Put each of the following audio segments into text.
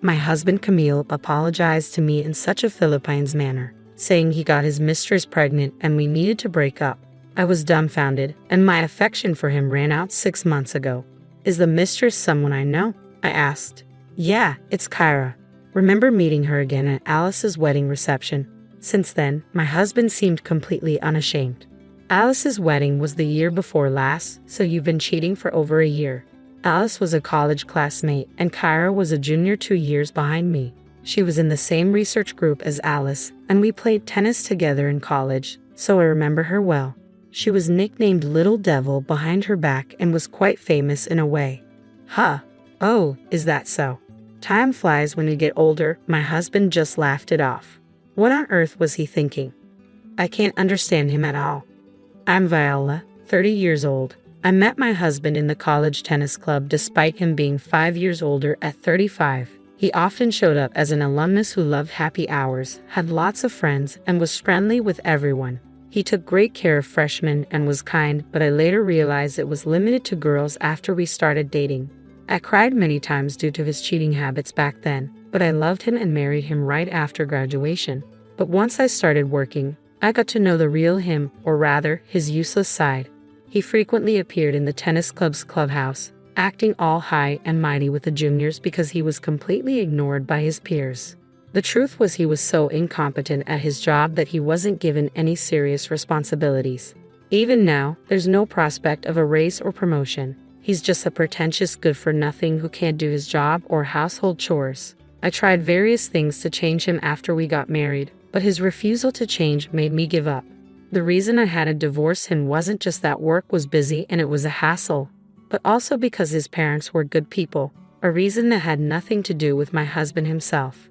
my husband Camille apologized to me in such a Philippines manner, saying he got his mistress pregnant and we needed to break up. I was dumbfounded, and my affection for him ran out 6 months ago. Is the mistress someone I know? I asked. Yeah, it's Kyra. Remember meeting her again at Alice's wedding reception. Since then, my husband seemed completely unashamed. Alice's wedding was the year before last, so you've been cheating for over a year. Alice was a college classmate, and Kyra was a junior 2 years behind me. She was in the same research group as Alice, and we played tennis together in college, so I remember her well. She was nicknamed Little Devil behind her back and was quite famous in a way. Huh. Oh, is that so? Time flies when you get older. My husband just laughed it off. What on earth was he thinking? I can't understand him at all. I'm Viola, 30 years old. I met my husband in the college tennis club despite him being 5 years older at 35. He often showed up as an alumnus who loved happy hours, had lots of friends, and was friendly with everyone. He took great care of freshmen and was kind, but I later realized it was limited to girls after we started dating. I cried many times due to his cheating habits back then, but I loved him and married him right after graduation. But once I started working, I got to know the real him, or rather, his useless side. He frequently appeared in the tennis club's clubhouse, acting all high and mighty with the juniors because he was completely ignored by his peers. The truth was he was so incompetent at his job that he wasn't given any serious responsibilities. Even now, there's no prospect of a raise or promotion. He's just a pretentious good-for-nothing who can't do his job or household chores. I tried various things to change him after we got married, but his refusal to change made me give up. The reason I had to divorce him wasn't just that work was busy and it was a hassle, but also because his parents were good people, a reason that had nothing to do with my husband himself.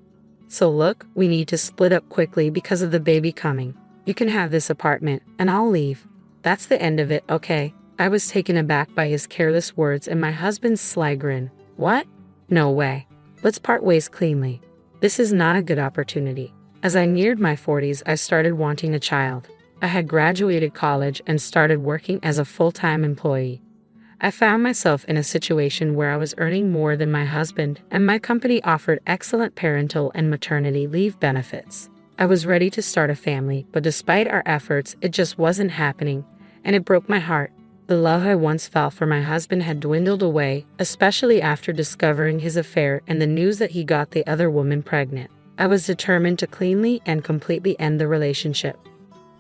So look, we need to split up quickly because of the baby coming. You can have this apartment, and I'll leave. That's the end of it, okay? I was taken aback by his careless words and my husband's sly grin. What? No way. Let's part ways cleanly. This is not a good opportunity. As I neared my 40s, I started wanting a child. I had graduated college and started working as a full-time employee. I found myself in a situation where I was earning more than my husband, and my company offered excellent parental and maternity leave benefits. I was ready to start a family, but despite our efforts, it just wasn't happening, and it broke my heart. The love I once felt for my husband had dwindled away, especially after discovering his affair and the news that he got the other woman pregnant. I was determined to cleanly and completely end the relationship.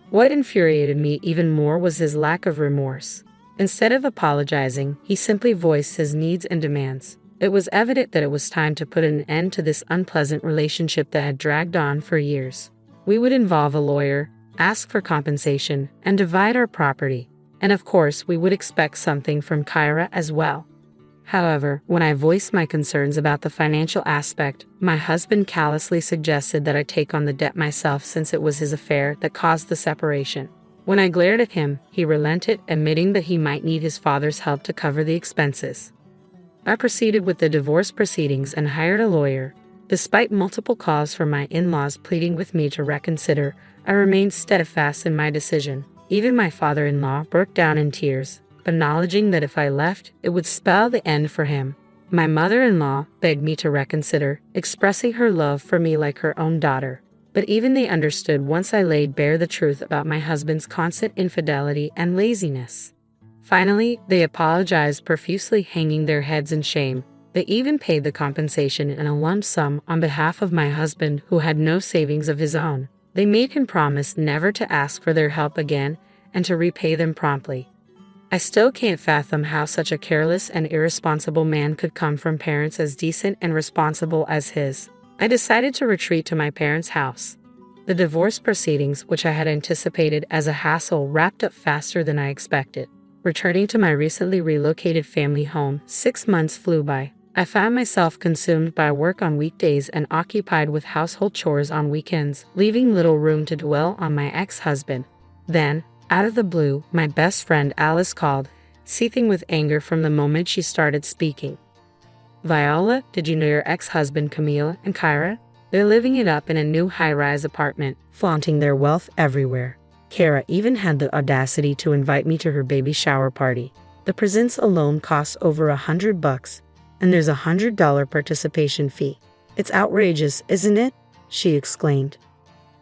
What infuriated me even more was his lack of remorse. Instead of apologizing, he simply voiced his needs and demands. It was evident that it was time to put an end to this unpleasant relationship that had dragged on for years. We would involve a lawyer, ask for compensation, and divide our property. And of course, we would expect something from Kyra as well. However, when I voiced my concerns about the financial aspect, my husband callously suggested that I take on the debt myself since it was his affair that caused the separation. When I glared at him, he relented, admitting that he might need his father's help to cover the expenses. I proceeded with the divorce proceedings and hired a lawyer. Despite multiple calls from my in-laws pleading with me to reconsider, I remained steadfast in my decision. Even my father-in-law broke down in tears, acknowledging that if I left, it would spell the end for him. My mother-in-law begged me to reconsider, expressing her love for me like her own daughter. But even they understood once I laid bare the truth about my husband's constant infidelity and laziness. Finally, they apologized profusely, hanging their heads in shame. They even paid the compensation in a lump sum on behalf of my husband, who had no savings of his own. They made him promise never to ask for their help again and to repay them promptly. I still can't fathom how such a careless and irresponsible man could come from parents as decent and responsible as his. I decided to retreat to my parents' house. The divorce proceedings, which I had anticipated as a hassle, wrapped up faster than I expected. Returning to my recently relocated family home, 6 months flew by. I found myself consumed by work on weekdays and occupied with household chores on weekends, leaving little room to dwell on my ex-husband. Then, out of the blue, my best friend Alice called, seething with anger from the moment she started speaking. Viola, did you know your ex-husband Camille and Kyra? They're living it up in a new high-rise apartment, flaunting their wealth everywhere. Kara even had the audacity to invite me to her baby shower party. The presents alone cost over $100, and there's a $100 participation fee. It's outrageous, isn't it? She exclaimed.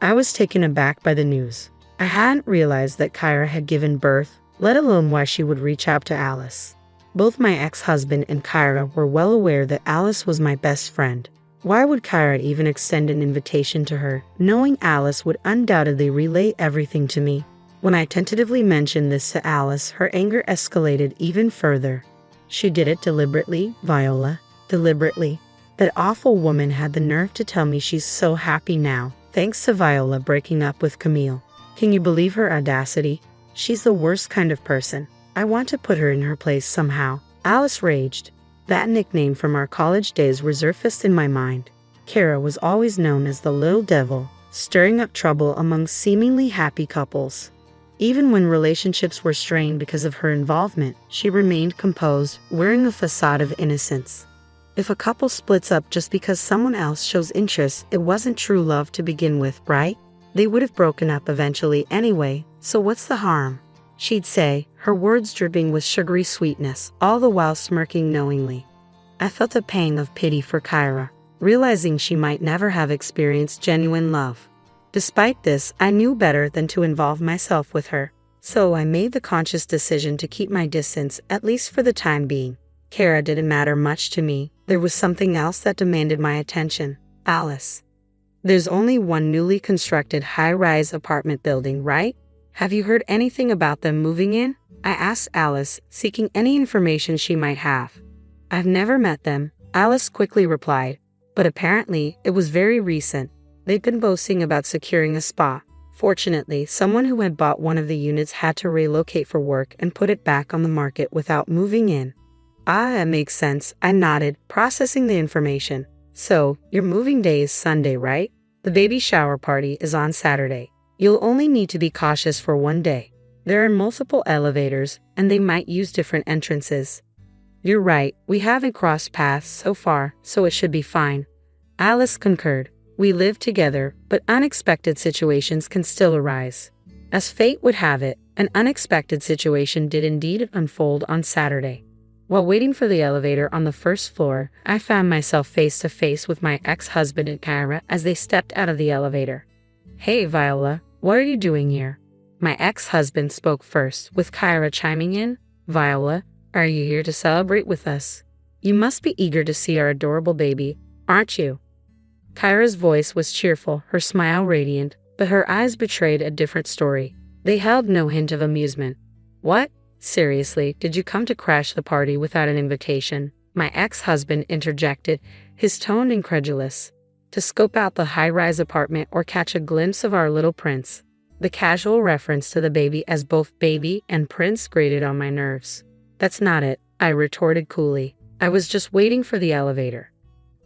I was taken aback by the news. I hadn't realized that Kyra had given birth, let alone why she would reach out to Alice. Both my ex-husband and Kyra were well aware that Alice was my best friend. Why would Kyra even extend an invitation to her, knowing Alice would undoubtedly relay everything to me? When I tentatively mentioned this to Alice, her anger escalated even further. She did it deliberately, Viola. Deliberately. That awful woman had the nerve to tell me she's so happy now, thanks to Viola breaking up with Camille. Can you believe her audacity? She's the worst kind of person. I want to put her in her place somehow. Alice raged. That nickname from our college days resurfaced in my mind. Kara was always known as the little devil, stirring up trouble among seemingly happy couples. Even when relationships were strained because of her involvement, she remained composed, wearing a facade of innocence. If a couple splits up just because someone else shows interest, it wasn't true love to begin with, right? They would have broken up eventually anyway, so what's the harm? She'd say, her words dripping with sugary sweetness, all the while smirking knowingly. I felt a pang of pity for Kyra, realizing she might never have experienced genuine love. Despite this, I knew better than to involve myself with her, so I made the conscious decision to keep my distance, at least for the time being. Kara didn't matter much to me. There was something else that demanded my attention. Alice. There's only one newly constructed high-rise apartment building, right? Have you heard anything about them moving in? I asked Alice, seeking any information she might have. I've never met them, Alice quickly replied, but apparently it was very recent. They'd been boasting about securing a spot. Fortunately, someone who had bought one of the units had to relocate for work and put it back on the market without moving in. Ah, that makes sense, I nodded, processing the information. So, your moving day is Sunday, right? The baby shower party is on Saturday. You'll only need to be cautious for one day. There are multiple elevators, and they might use different entrances. You're right, we haven't crossed paths so far, so it should be fine. Alice concurred. We live together, but unexpected situations can still arise. As fate would have it, an unexpected situation did indeed unfold on Saturday. While waiting for the elevator on the first floor, I found myself face to face with my ex-husband and Kyra as they stepped out of the elevator. Hey, Viola, what are you doing here? My ex-husband spoke first, with Kyra chiming in. Viola, are you here to celebrate with us? You must be eager to see our adorable baby, aren't you? Kyra's voice was cheerful, her smile radiant, but her eyes betrayed a different story. They held no hint of amusement. What? Seriously, did you come to crash the party without an invitation? My ex-husband interjected, his tone incredulous. To scope out the high-rise apartment or catch a glimpse of our little prince. The casual reference to the baby as both baby and prince grated on my nerves. That's not it, I retorted coolly. I was just waiting for the elevator.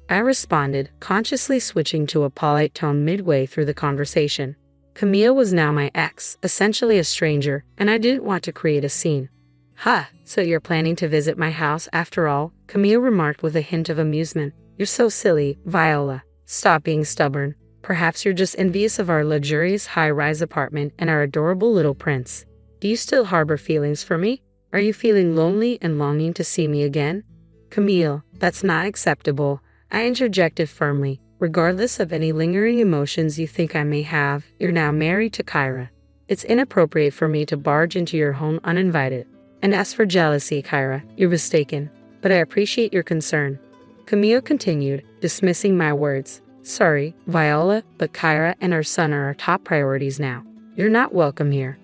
I responded, consciously switching to a polite tone midway through the conversation. Camille was now my ex, essentially a stranger, and I didn't want to create a scene. Ha, so you're planning to visit my house after all? Camille remarked with a hint of amusement. You're so silly, Viola. Stop being stubborn. Perhaps you're just envious of our luxurious high-rise apartment and our adorable little prince. Do you still harbor feelings for me? Are you feeling lonely and longing to see me again? Camille, that's not acceptable, I interjected firmly. Regardless of any lingering emotions you think I may have, you're now married to Kyra. It's inappropriate for me to barge into your home uninvited. And as for jealousy, Kyra, you're mistaken, but I appreciate your concern. Camille continued, dismissing my words. Sorry, Viola, but Kyra and our son are our top priorities now. You're not welcome here.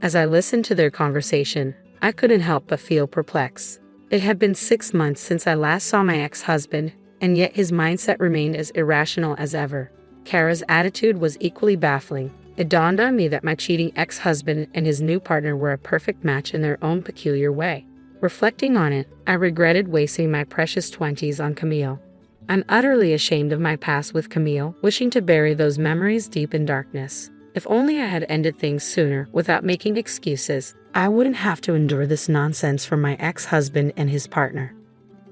As I listened to their conversation, I couldn't help but feel perplexed. It had been 6 months since I last saw my ex-husband, and yet his mindset remained as irrational as ever. Kara's attitude was equally baffling. It dawned on me that my cheating ex-husband and his new partner were a perfect match in their own peculiar way. Reflecting on it, I regretted wasting my precious 20s on Camille. I'm utterly ashamed of my past with Camille, wishing to bury those memories deep in darkness. If only I had ended things sooner without making excuses, I wouldn't have to endure this nonsense from my ex-husband and his partner.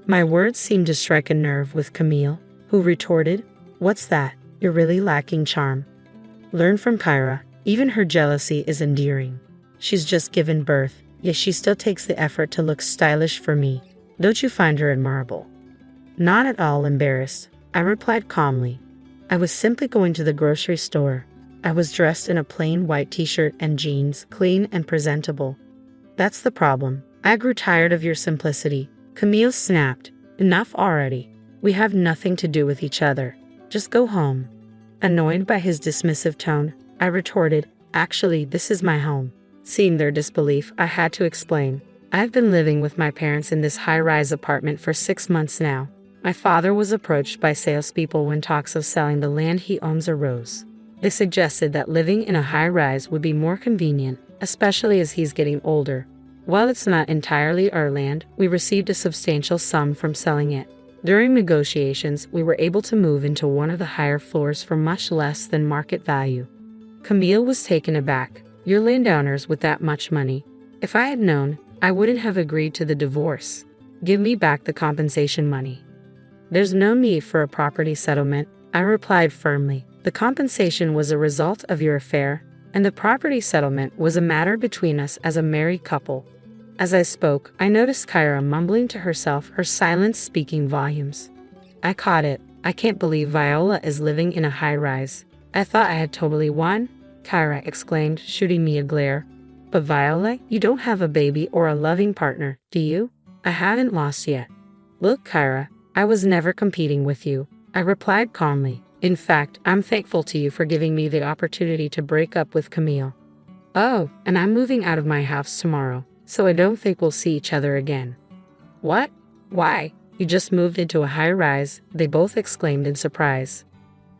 My words seemed to strike a nerve with Camille, who retorted, What's that? You're really lacking charm. Learn from Kyra. Even her jealousy is endearing. She's just given birth, yet she still takes the effort to look stylish for me. Don't you find her admirable? Not at all embarrassed. I replied calmly. I was simply going to the grocery store. I was dressed in a plain white t-shirt and jeans, clean and presentable. That's the problem. I grew tired of your simplicity. Camille snapped. Enough already. We have nothing to do with each other. Just go home. Annoyed by his dismissive tone, I retorted, actually, this is my home. Seeing their disbelief, I had to explain. I've been living with my parents in this high-rise apartment for 6 months now. My father was approached by salespeople when talks of selling the land he owns arose. They suggested that living in a high-rise would be more convenient, especially as he's getting older. While it's not entirely our land, we received a substantial sum from selling it. During negotiations, we were able to move into one of the higher floors for much less than market value. Camille was taken aback. You're landowners with that much money. If I had known, I wouldn't have agreed to the divorce. Give me back the compensation money. There's no need for a property settlement, I replied firmly. The compensation was a result of your affair, and the property settlement was a matter between us as a married couple. As I spoke, I noticed Kyra mumbling to herself, her silence speaking volumes. I caught it. I can't believe Viola is living in a high-rise. I thought I had totally won, Kyra exclaimed, shooting me a glare. But Viola, you don't have a baby or a loving partner, do you? I haven't lost yet. Look, Kyra, I was never competing with you, I replied calmly. In fact, I'm thankful to you for giving me the opportunity to break up with Camille. Oh, and I'm moving out of my house tomorrow, so I don't think we'll see each other again. What? Why? You just moved into a high-rise, they both exclaimed in surprise.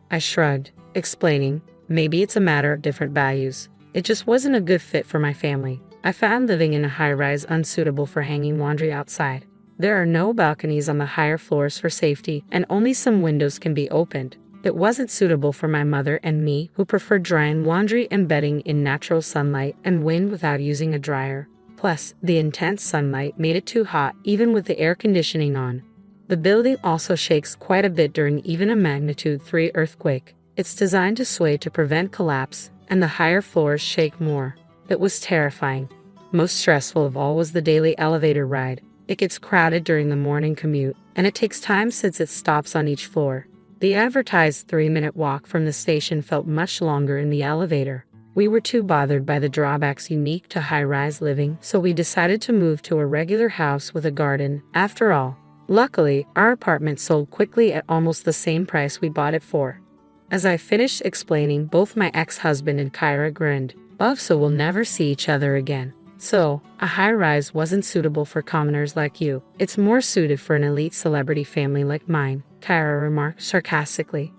I shrugged, explaining, maybe it's a matter of different values. It just wasn't a good fit for my family. I found living in a high-rise unsuitable for hanging laundry outside. There are no balconies on the higher floors for safety, and only some windows can be opened. It wasn't suitable for my mother and me, who preferred drying laundry and bedding in natural sunlight and wind without using a dryer. Plus, the intense sunlight made it too hot even with the air conditioning on. The building also shakes quite a bit during even a magnitude 3 earthquake. It's designed to sway to prevent collapse, and the higher floors shake more. It was terrifying. Most stressful of all was the daily elevator ride. It gets crowded during the morning commute, and it takes time since it stops on each floor. The advertised 3-minute walk from the station felt much longer in the elevator. We were too bothered by the drawbacks unique to high-rise living, so we decided to move to a regular house with a garden. After all, luckily, our apartment sold quickly at almost the same price we bought it for. As I finished explaining, both my ex-husband and Kyra grinned. So we'll never see each other again. So, a high-rise wasn't suitable for commoners like you. It's more suited for an elite celebrity family like mine, Kyra remarked sarcastically.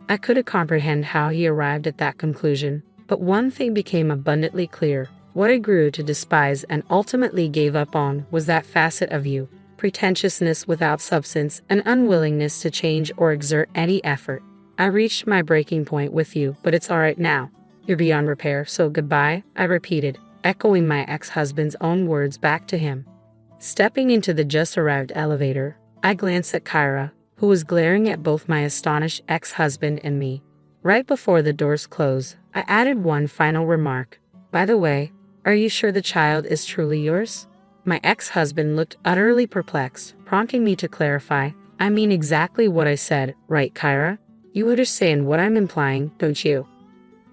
I couldn't comprehend how he arrived at that conclusion, but one thing became abundantly clear. What I grew to despise and ultimately gave up on was that facet of you, pretentiousness without substance, and unwillingness to change or exert any effort. I reached my breaking point with you, but it's all right now. You're beyond repair, so goodbye, I repeated, echoing my ex-husband's own words back to him. Stepping into the just-arrived elevator, I glanced at Kyra, who was glaring at both my astonished ex-husband and me. Right before the doors closed, I added one final remark. By the way, are you sure the child is truly yours? My ex-husband looked utterly perplexed, prompting me to clarify. I mean exactly what I said, right, Kyra? You understand what I'm implying, don't you?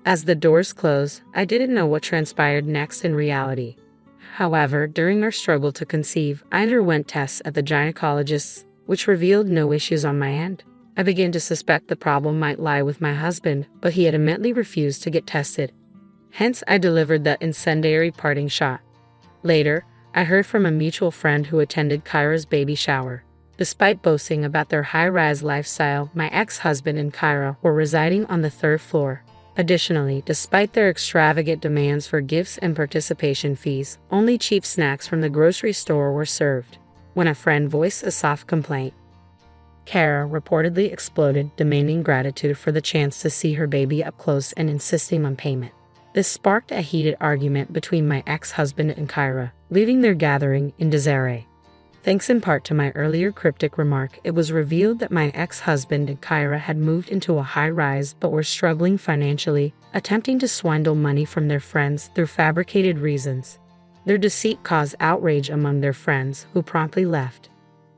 As the doors closed, I didn't know what transpired next in reality. However, during our struggle to conceive, I underwent tests at the gynecologist's, which revealed no issues on my end. I began to suspect the problem might lie with my husband, but he adamantly refused to get tested. Hence, I delivered that incendiary parting shot. Later, I heard from a mutual friend who attended Kyra's baby shower. Despite boasting about their high-rise lifestyle, my ex-husband and Kyra were residing on the 3rd floor. Additionally, despite their extravagant demands for gifts and participation fees, only cheap snacks from the grocery store were served. When a friend voiced a soft complaint, Kyra reportedly exploded, demanding gratitude for the chance to see her baby up close and insisting on payment. This sparked a heated argument between my ex-husband and Kyra, leaving their gathering in disarray. Thanks in part to my earlier cryptic remark, it was revealed that my ex-husband and Kyra had moved into a high-rise but were struggling financially, attempting to swindle money from their friends through fabricated reasons. Their deceit caused outrage among their friends, who promptly left.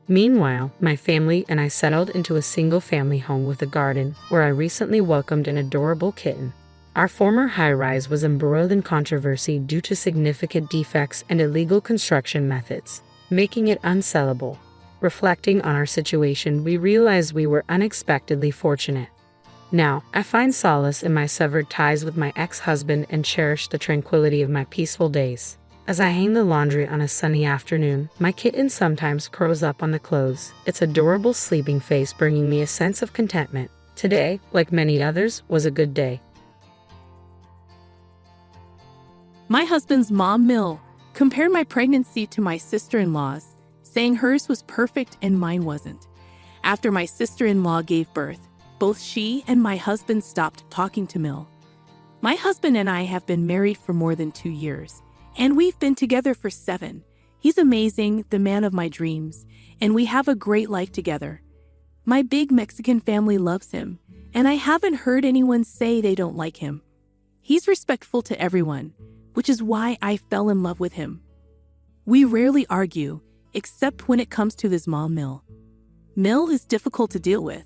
Meanwhile, my family and I settled into a single-family home with a garden where I recently welcomed an adorable kitten. Our former high-rise was embroiled in controversy due to significant defects and illegal construction methods, making it unsellable. Reflecting on our situation, we realized we were unexpectedly fortunate. Now, I find solace in my severed ties with my ex-husband and cherish the tranquility of my peaceful days. As I hang the laundry on a sunny afternoon, my kitten sometimes curls up on the clothes, its adorable sleeping face bringing me a sense of contentment. Today, like many others, was a good day. My husband's mom, Mill, compared my pregnancy to my sister-in-law's, saying hers was perfect and mine wasn't. After my sister-in-law gave birth, both she and my husband stopped talking to Mill. My husband and I have been married for more than 2 years, and we've been together for 7. He's amazing, the man of my dreams, and we have a great life together. My big Mexican family loves him, and I haven't heard anyone say they don't like him. He's respectful to everyone, which is why I fell in love with him. We rarely argue, except when it comes to his mom, Mill. Mill is difficult to deal with.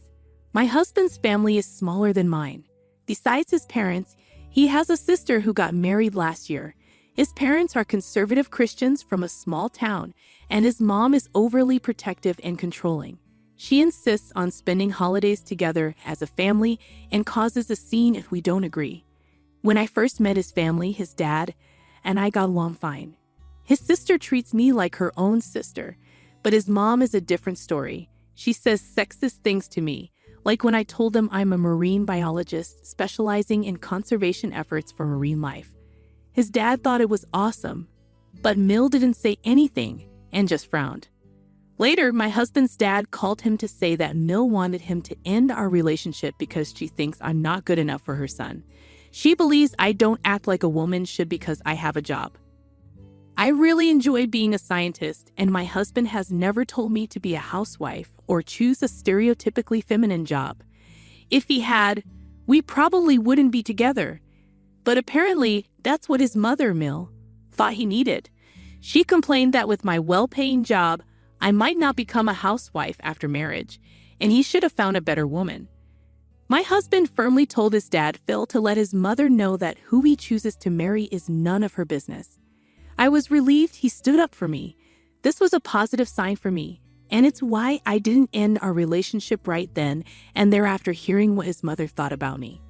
My husband's family is smaller than mine. Besides his parents, he has a sister who got married last year. His parents are conservative Christians from a small town, and his mom is overly protective and controlling. She insists on spending holidays together as a family and causes a scene if we don't agree. When I first met his family, his dad and I got along fine. His sister treats me like her own sister, but his mom is a different story. She says sexist things to me, like when I told them I'm a marine biologist specializing in conservation efforts for marine life. His dad thought it was awesome, but Mill didn't say anything and just frowned. Later, my husband's dad called him to say that Mill wanted him to end our relationship because she thinks I'm not good enough for her son. She believes I don't act like a woman should because I have a job. I really enjoy being a scientist, and my husband has never told me to be a housewife or choose a stereotypically feminine job. If he had, we probably wouldn't be together. But apparently, that's what his mother, Mill, thought he needed. She complained that with my well-paying job, I might not become a housewife after marriage, and he should have found a better woman. My husband firmly told his dad, Phil, to let his mother know that who he chooses to marry is none of her business. I was relieved he stood up for me. This was a positive sign for me, and it's why I didn't end our relationship right then and thereafter hearing what his mother thought about me.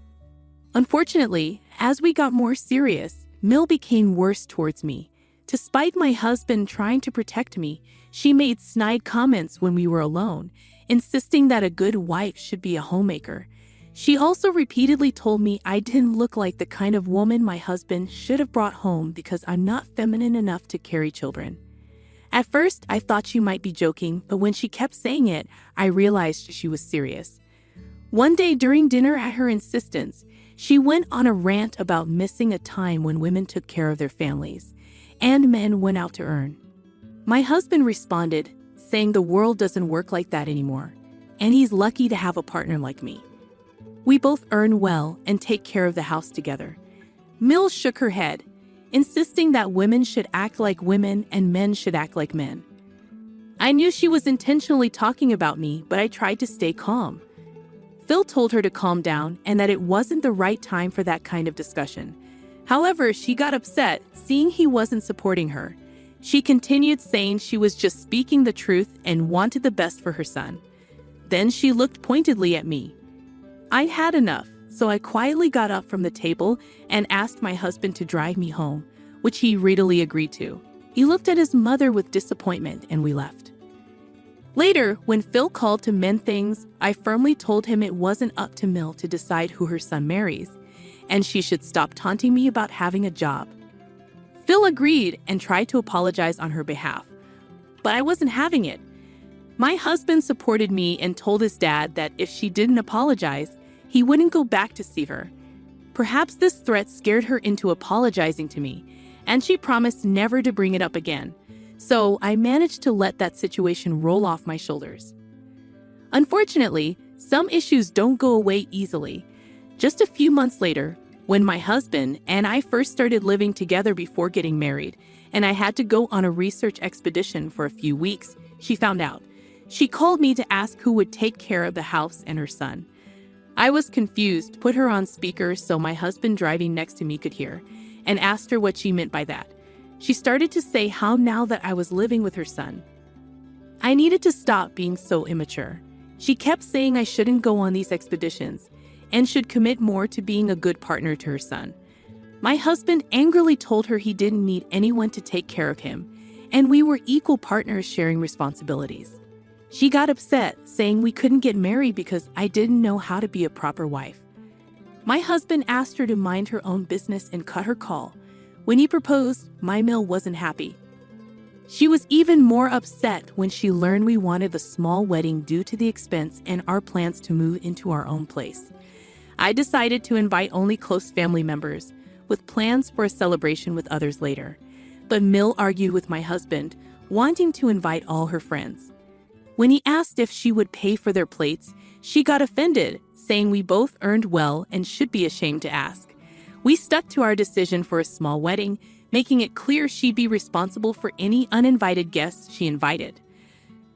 Unfortunately, as we got more serious, Mill became worse towards me. Despite my husband trying to protect me, she made snide comments when we were alone, insisting that a good wife should be a homemaker. She also repeatedly told me I didn't look like the kind of woman my husband should have brought home because I'm not feminine enough to carry children. At first, I thought she might be joking, but when she kept saying it, I realized she was serious. One day during dinner at her insistence, she went on a rant about missing a time when women took care of their families, and men went out to earn. My husband responded, saying the world doesn't work like that anymore, and he's lucky to have a partner like me. We both earn well and take care of the house together. Mill shook her head, insisting that women should act like women and men should act like men. I knew she was intentionally talking about me, but I tried to stay calm. Phil told her to calm down and that it wasn't the right time for that kind of discussion. However, she got upset, seeing he wasn't supporting her. She continued saying she was just speaking the truth and wanted the best for her son. Then she looked pointedly at me. I'd had enough, so I quietly got up from the table and asked my husband to drive me home, which he readily agreed to. He looked at his mother with disappointment and we left. Later, when Phil called to mend things, I firmly told him it wasn't up to Mill to decide who her son marries, and she should stop taunting me about having a job. Phil agreed and tried to apologize on her behalf, but I wasn't having it. My husband supported me and told his dad that if she didn't apologize, he wouldn't go back to see her. Perhaps this threat scared her into apologizing to me, and she promised never to bring it up again. So I managed to let that situation roll off my shoulders. Unfortunately, some issues don't go away easily. Just a few months later, when my husband and I first started living together before getting married, and I had to go on a research expedition for a few weeks, she found out. She called me to ask who would take care of the house and her son. I was confused, put her on speaker so my husband driving next to me could hear, and asked her what she meant by that. She started to say how now that I was living with her son, I needed to stop being so immature. She kept saying I shouldn't go on these expeditions and should commit more to being a good partner to her son. My husband angrily told her he didn't need anyone to take care of him, and we were equal partners sharing responsibilities. She got upset, saying we couldn't get married because I didn't know how to be a proper wife. My husband asked her to mind her own business and cut her call. When he proposed, my Mill wasn't happy. She was even more upset when she learned we wanted a small wedding due to the expense and our plans to move into our own place. I decided to invite only close family members, with plans for a celebration with others later. But Mill argued with my husband, wanting to invite all her friends. When he asked if she would pay for their plates, she got offended, saying we both earned well and should be ashamed to ask. We stuck to our decision for a small wedding, making it clear she'd be responsible for any uninvited guests she invited.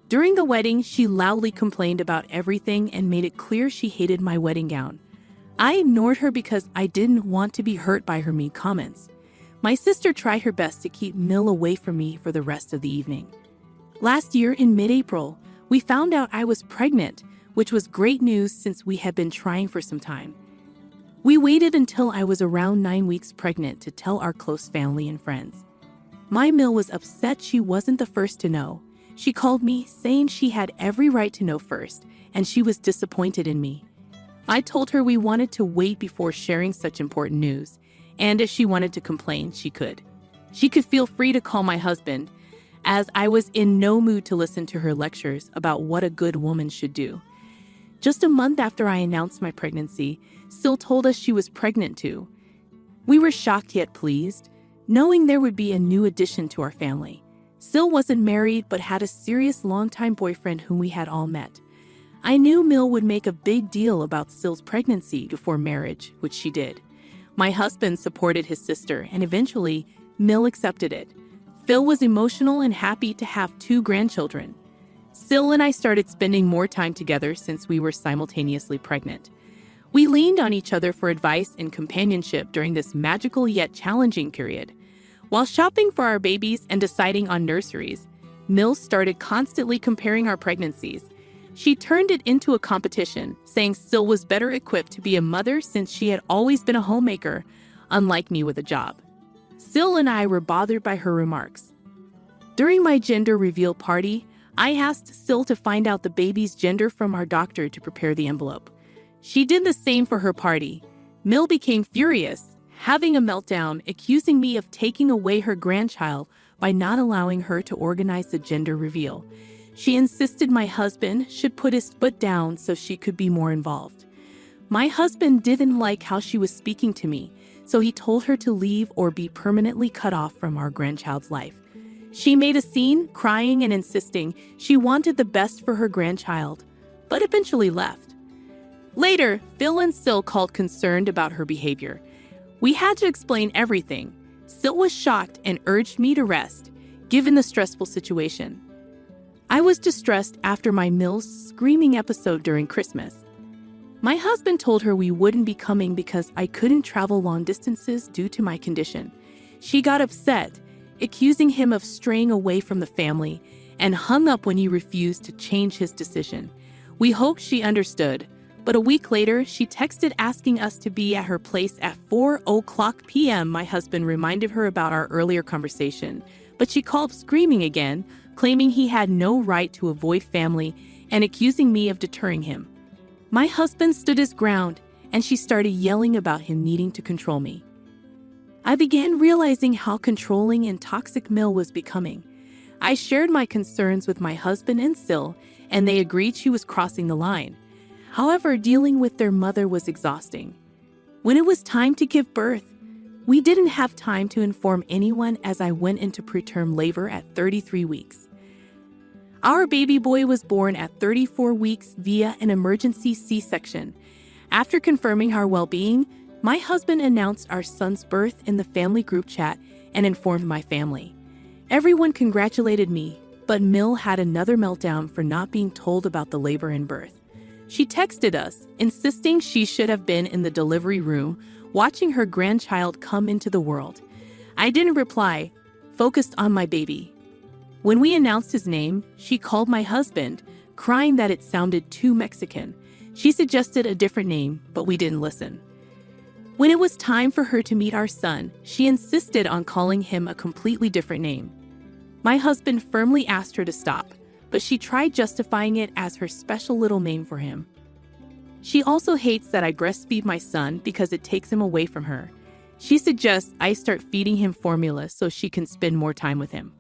During the wedding, she loudly complained about everything and made it clear she hated my wedding gown. I ignored her because I didn't want to be hurt by her mean comments. My sister tried her best to keep Mill away from me for the rest of the evening. Last year in mid-April, we found out I was pregnant, which was great news since we had been trying for some time. We waited until I was around 9 weeks pregnant to tell our close family and friends. My Mill was upset she wasn't the first to know. She called me, saying she had every right to know first, and she was disappointed in me. I told her we wanted to wait before sharing such important news, and if she wanted to complain, she could. She could feel free to call my husband, as I was in no mood to listen to her lectures about what a good woman should do. Just a month after I announced my pregnancy, Sil told us she was pregnant too. We were shocked yet pleased, knowing there would be a new addition to our family. Sil wasn't married but had a serious longtime boyfriend whom we had all met. I knew Mill would make a big deal about Sil's pregnancy before marriage, which she did. My husband supported his sister, and eventually, Mill accepted it. Phil was emotional and happy to have 2 grandchildren. Sil and I started spending more time together since we were simultaneously pregnant. We leaned on each other for advice and companionship during this magical yet challenging period. While shopping for our babies and deciding on nurseries, Mill started constantly comparing our pregnancies. She turned it into a competition, saying Sil was better equipped to be a mother since she had always been a homemaker, unlike me with a job. Sil and I were bothered by her remarks. During my gender reveal party, I asked Sil to find out the baby's gender from our doctor to prepare the envelope. She did the same for her party. Mill became furious, having a meltdown, accusing me of taking away her grandchild by not allowing her to organize the gender reveal. She insisted my husband should put his foot down so she could be more involved. My husband didn't like how she was speaking to me, so he told her to leave or be permanently cut off from our grandchild's life. She made a scene, crying and insisting she wanted the best for her grandchild, but eventually left. Later, Phil and Sil called concerned about her behavior. We had to explain everything. Sil was shocked and urged me to rest, given the stressful situation. I was distressed after my Mill's screaming episode during Christmas. My husband told her we wouldn't be coming because I couldn't travel long distances due to my condition. She got upset, accusing him of straying away from the family, and hung up when he refused to change his decision. We hoped she understood, but a week later, she texted asking us to be at her place at 4:00 p.m. My husband reminded her about our earlier conversation, but she called screaming again, claiming he had no right to avoid family and accusing me of deterring him. My husband stood his ground, and she started yelling about him needing to control me. I began realizing how controlling and toxic Mill was becoming. I shared my concerns with my husband and Sil, and they agreed she was crossing the line. However, dealing with their mother was exhausting. When it was time to give birth, we didn't have time to inform anyone as I went into preterm labor at 33 weeks. Our baby boy was born at 34 weeks via an emergency C-section. After confirming our well-being, my husband announced our son's birth in the family group chat and informed my family. Everyone congratulated me, But Mill had another meltdown for not being told about the labor and birth. She texted us, insisting she should have been in the delivery room, watching her grandchild come into the world. I didn't reply, focused on my baby. When we announced his name, she called my husband, crying that it sounded too Mexican. She suggested a different name, but we didn't listen. When it was time for her to meet our son, she insisted on calling him a completely different name. My husband firmly asked her to stop, but she tried justifying it as her special little name for him. She also hates that I breastfeed my son because it takes him away from her. She suggests I start feeding him formula so she can spend more time with him.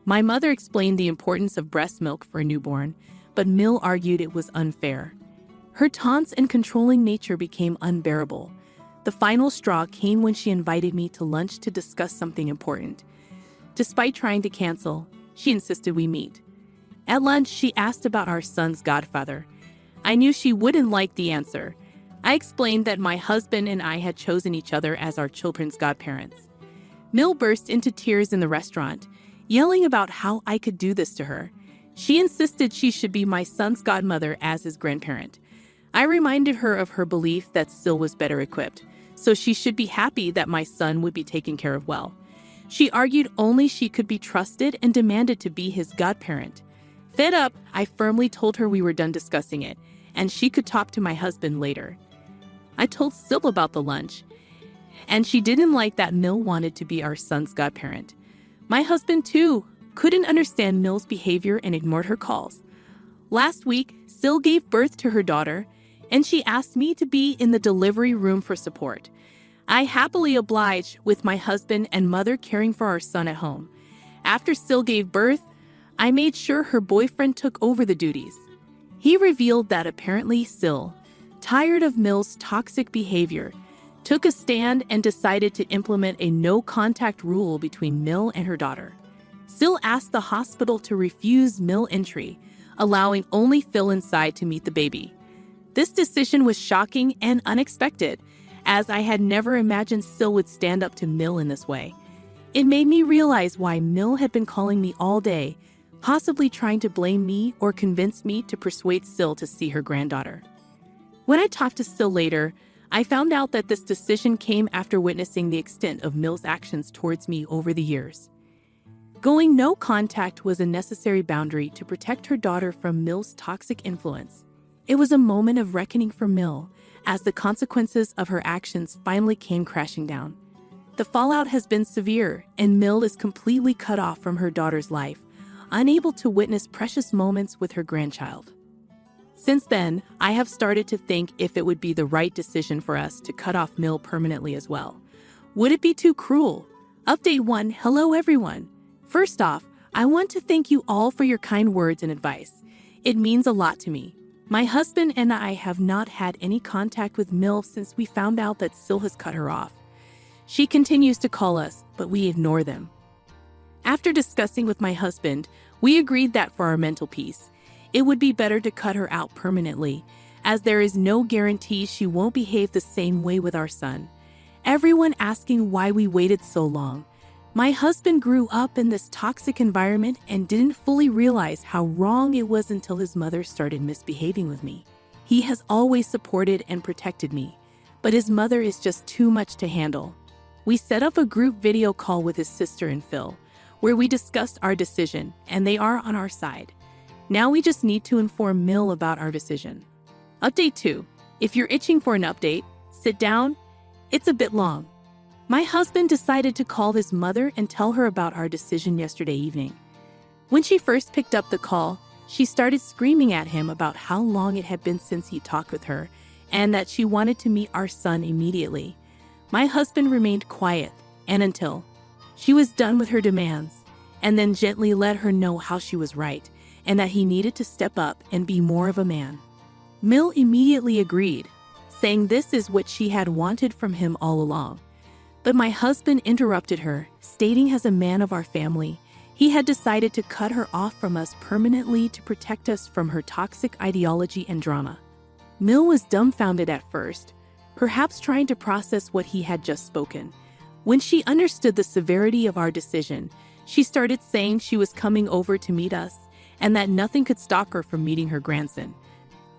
My mother explained the importance of breast milk for a newborn, but Mill argued it was unfair. Her taunts and controlling nature became unbearable. The final straw came when she invited me to lunch to discuss something important. Despite trying to cancel, she insisted we meet. At lunch, she asked about our son's godfather. I knew she wouldn't like the answer. I explained that my husband and I had chosen each other as our children's godparents. Mill burst into tears in the restaurant, yelling about how I could do this to her. She insisted she should be my son's godmother as his grandparent. I reminded her of her belief that Sil was better equipped, so she should be happy that my son would be taken care of well. She argued only she could be trusted and demanded to be his godparent. Fed up, I firmly told her we were done discussing it, and she could talk to my husband later. I told Sil about the lunch, and she didn't like that Mill wanted to be our son's godparent. My husband, too, couldn't understand Mill's behavior and ignored her calls. Last week, Sil gave birth to her daughter, and she asked me to be in the delivery room for support. I happily obliged, with my husband and mother caring for our son at home. After Sil gave birth, I made sure her boyfriend took over the duties. He revealed that apparently Sil, tired of Mill's toxic behavior, took a stand and decided to implement a no-contact rule between Mill and her daughter. Sil asked the hospital to refuse Mill entry, allowing only Phil inside to meet the baby. This decision was shocking and unexpected, as I had never imagined Sil would stand up to Mill in this way. It made me realize why Mill had been calling me all day, possibly trying to blame me or convince me to persuade Sil to see her granddaughter. When I talked to Sil later, I found out that this decision came after witnessing the extent of Mill's actions towards me over the years. Going no contact was a necessary boundary to protect her daughter from Mill's toxic influence. It was a moment of reckoning for Mill, as the consequences of her actions finally came crashing down. The fallout has been severe, and Mill is completely cut off from her daughter's life, unable to witness precious moments with her grandchild. Since then, I have started to think if it would be the right decision for us to cut off Mill permanently as well. Would it be too cruel? Update 1. Hello everyone. First off, I want to thank you all for your kind words and advice. It means a lot to me. My husband and I have not had any contact with Mill since we found out that Sil has cut her off. She continues to call us, but we ignore them. After discussing with my husband, we agreed that for our mental peace, it would be better to cut her out permanently, as there is no guarantee she won't behave the same way with our son. Everyone asking why we waited so long. My husband grew up in this toxic environment and didn't fully realize how wrong it was until his mother started misbehaving with me. He has always supported and protected me, but his mother is just too much to handle. We set up a group video call with his sister and Phil, where we discussed our decision, and they are on our side. Now we just need to inform Mill about our decision. Update 2. If you're itching for an update, sit down. It's a bit long. My husband decided to call his mother and tell her about our decision yesterday evening. When she first picked up the call, she started screaming at him about how long it had been since he talked with her and that she wanted to meet our son immediately. My husband remained quiet, and until she was done with her demands, and then gently let her know how she was right and that he needed to step up and be more of a man. Mill immediately agreed, saying this is what she had wanted from him all along. But my husband interrupted her, stating as a man of our family, he had decided to cut her off from us permanently to protect us from her toxic ideology and drama. Mill was dumbfounded at first, perhaps trying to process what he had just spoken. When she understood the severity of our decision, She started saying she was coming over to meet us and that nothing could stop her from meeting her grandson.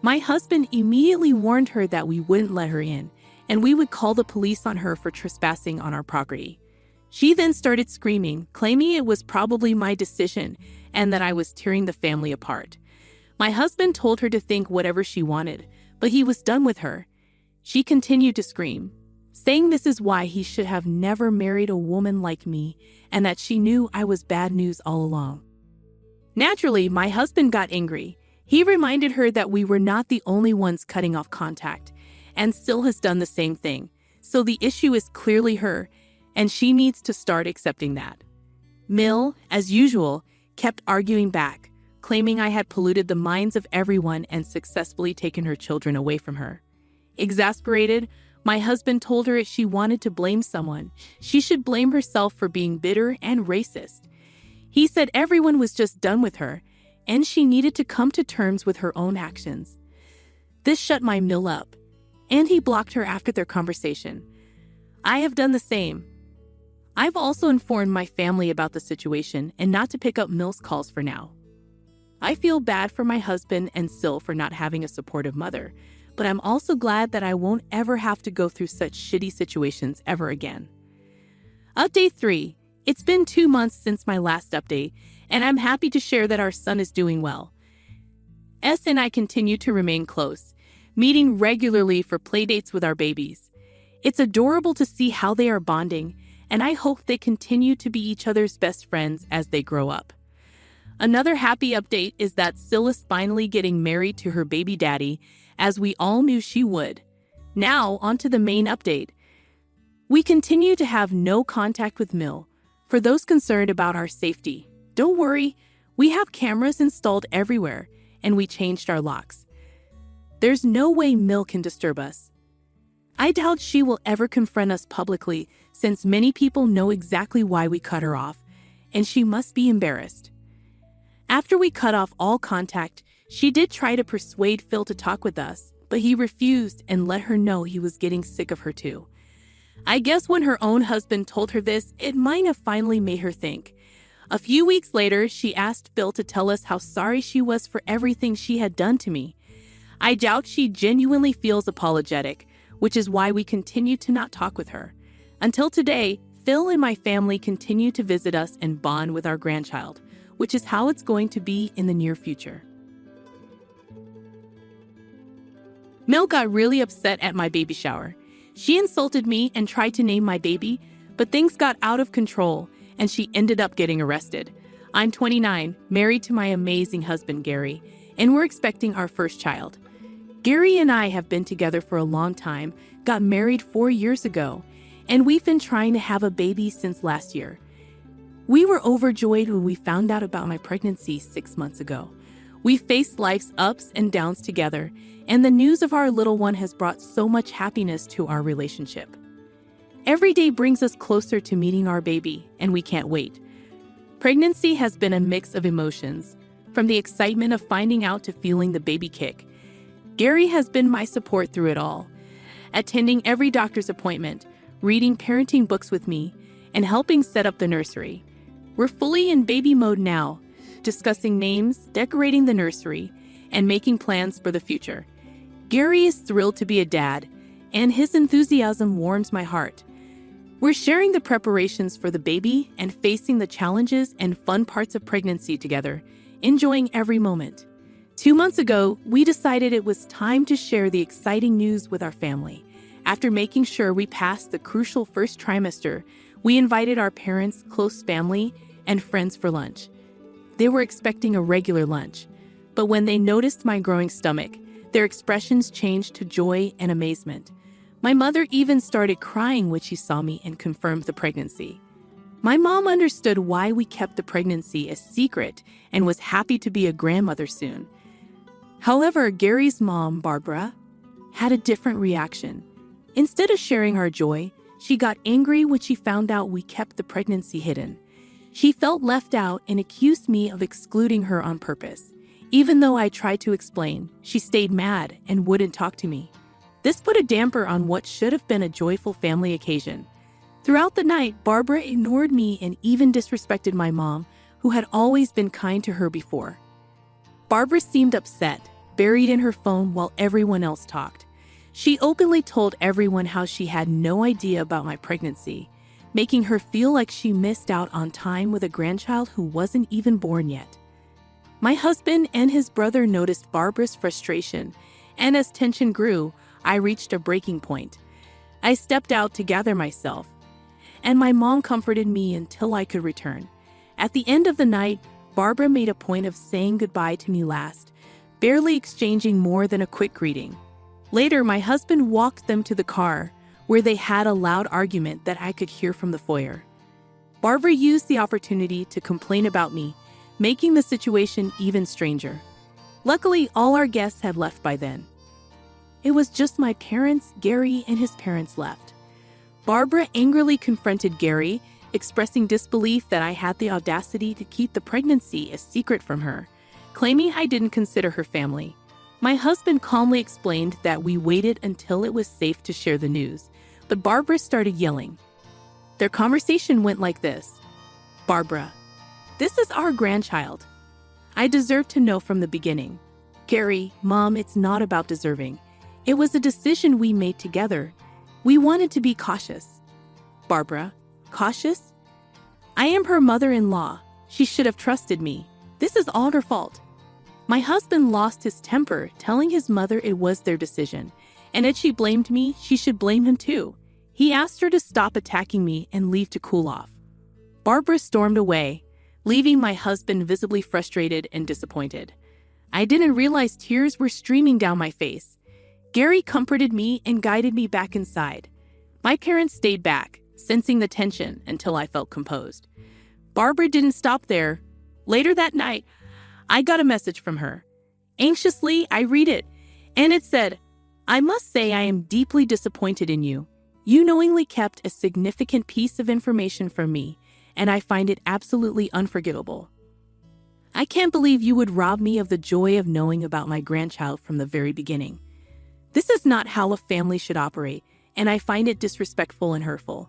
My husband immediately warned her that we wouldn't let her in, and we would call the police on her for trespassing on our property. She then started screaming, claiming it was probably my decision and that I was tearing the family apart. My husband told her to think whatever she wanted, but he was done with her. She continued to scream, saying this is why he should have never married a woman like me and that she knew I was bad news all along. Naturally, my husband got angry. He reminded her that we were not the only ones cutting off contact, and still has done the same thing. So the issue is clearly her, and she needs to start accepting that. Mill, as usual, kept arguing back, claiming I had polluted the minds of everyone and successfully taken her children away from her. Exasperated, my husband told her if she wanted to blame someone, she should blame herself for being bitter and racist. He said everyone was just done with her, and she needed to come to terms with her own actions. This shut my Mill up, and he blocked her after their conversation. I have done the same. I've also informed my family about the situation and not to pick up Mill's calls for now. I feel bad for my husband and Sil for not having a supportive mother, but I'm also glad that I won't ever have to go through such shitty situations ever again. Update 3. It's been 2 months since my last update, and I'm happy to share that our son is doing well. S and I continue to remain close, meeting regularly for playdates with our babies. It's adorable to see how they are bonding, and I hope they continue to be each other's best friends as they grow up. Another happy update is that Sil is finally getting married to her baby daddy, as we all knew she would. Now, on to the main update. We continue to have no contact with Mill. For those concerned about our safety, don't worry, we have cameras installed everywhere, and we changed our locks. There's no way Mill can disturb us. I doubt she will ever confront us publicly, since many people know exactly why we cut her off, and she must be embarrassed. After we cut off all contact, she did try to persuade Phil to talk with us, but he refused and let her know he was getting sick of her too. I guess when her own husband told her this, it might have finally made her think. A few weeks later, she asked Phil to tell us how sorry she was for everything she had done to me. I doubt she genuinely feels apologetic, which is why we continue to not talk with her. Until today, Phil and my family continue to visit us and bond with our grandchild, which is how it's going to be in the near future. Mill got really upset at my baby shower. She insulted me and tried to name my baby, but things got out of control and she ended up getting arrested. I'm 29, married to my amazing husband, Gary, and we're expecting our first child. Gary and I have been together for a long time, got married 4 years ago, and we've been trying to have a baby since last year. We were overjoyed when we found out about my pregnancy 6 months ago. We faced life's ups and downs together, and the news of our little one has brought so much happiness to our relationship. Every day brings us closer to meeting our baby, and we can't wait. Pregnancy has been a mix of emotions, from the excitement of finding out to feeling the baby kick. Gary has been my support through it all, attending every doctor's appointment, reading parenting books with me, and helping set up the nursery. We're fully in baby mode now, discussing names, decorating the nursery, and making plans for the future. Gary is thrilled to be a dad, and his enthusiasm warms my heart. We're sharing the preparations for the baby and facing the challenges and fun parts of pregnancy together, enjoying every moment. 2 months ago, we decided it was time to share the exciting news with our family. After making sure we passed the crucial first trimester, we invited our parents, close family, and friends for lunch. They were expecting a regular lunch, but when they noticed my growing stomach, their expressions changed to joy and amazement. My mother even started crying when she saw me and confirmed the pregnancy. My mom understood why we kept the pregnancy a secret and was happy to be a grandmother soon. However, Gary's mom, Barbara, had a different reaction. Instead of sharing our joy, she got angry when she found out we kept the pregnancy hidden. She felt left out and accused me of excluding her on purpose. Even though I tried to explain, she stayed mad and wouldn't talk to me. This put a damper on what should have been a joyful family occasion. Throughout the night, Barbara ignored me and even disrespected my mom, who had always been kind to her before. Barbara seemed upset, buried in her phone while everyone else talked. She openly told everyone how she had no idea about my pregnancy, making her feel like she missed out on time with a grandchild who wasn't even born yet. My husband and his brother noticed Barbara's frustration, and as tension grew, I reached a breaking point. I stepped out to gather myself, and my mom comforted me until I could return. At the end of the night, Barbara made a point of saying goodbye to me last, barely exchanging more than a quick greeting. Later, my husband walked them to the car, where they had a loud argument that I could hear from the foyer. Barbara used the opportunity to complain about me, making the situation even stranger. Luckily, all our guests had left by then. It was just my parents, Gary, and his parents left. Barbara angrily confronted Gary, expressing disbelief that I had the audacity to keep the pregnancy a secret from her, claiming I didn't consider her family. My husband calmly explained that we waited until it was safe to share the news, but Barbara started yelling. Their conversation went like this. Barbara, this is our grandchild. I deserve to know from the beginning. Gary, Mom, it's not about deserving. It was a decision we made together. We wanted to be cautious. Barbara, cautious? I am her mother-in-law. She should have trusted me. This is all her fault. My husband lost his temper, telling his mother it was their decision, and if she blamed me, she should blame him too. He asked her to stop attacking me and leave to cool off. Barbara stormed away, leaving my husband visibly frustrated and disappointed. I didn't realize tears were streaming down my face. Gary comforted me and guided me back inside. My parents stayed back, sensing the tension until I felt composed. Barbara didn't stop there. Later that night, I got a message from her. Anxiously, I read it, and it said, I must say I am deeply disappointed in you. You knowingly kept a significant piece of information from me, and I find it absolutely unforgivable. I can't believe you would rob me of the joy of knowing about my grandchild from the very beginning. This is not how a family should operate, and I find it disrespectful and hurtful.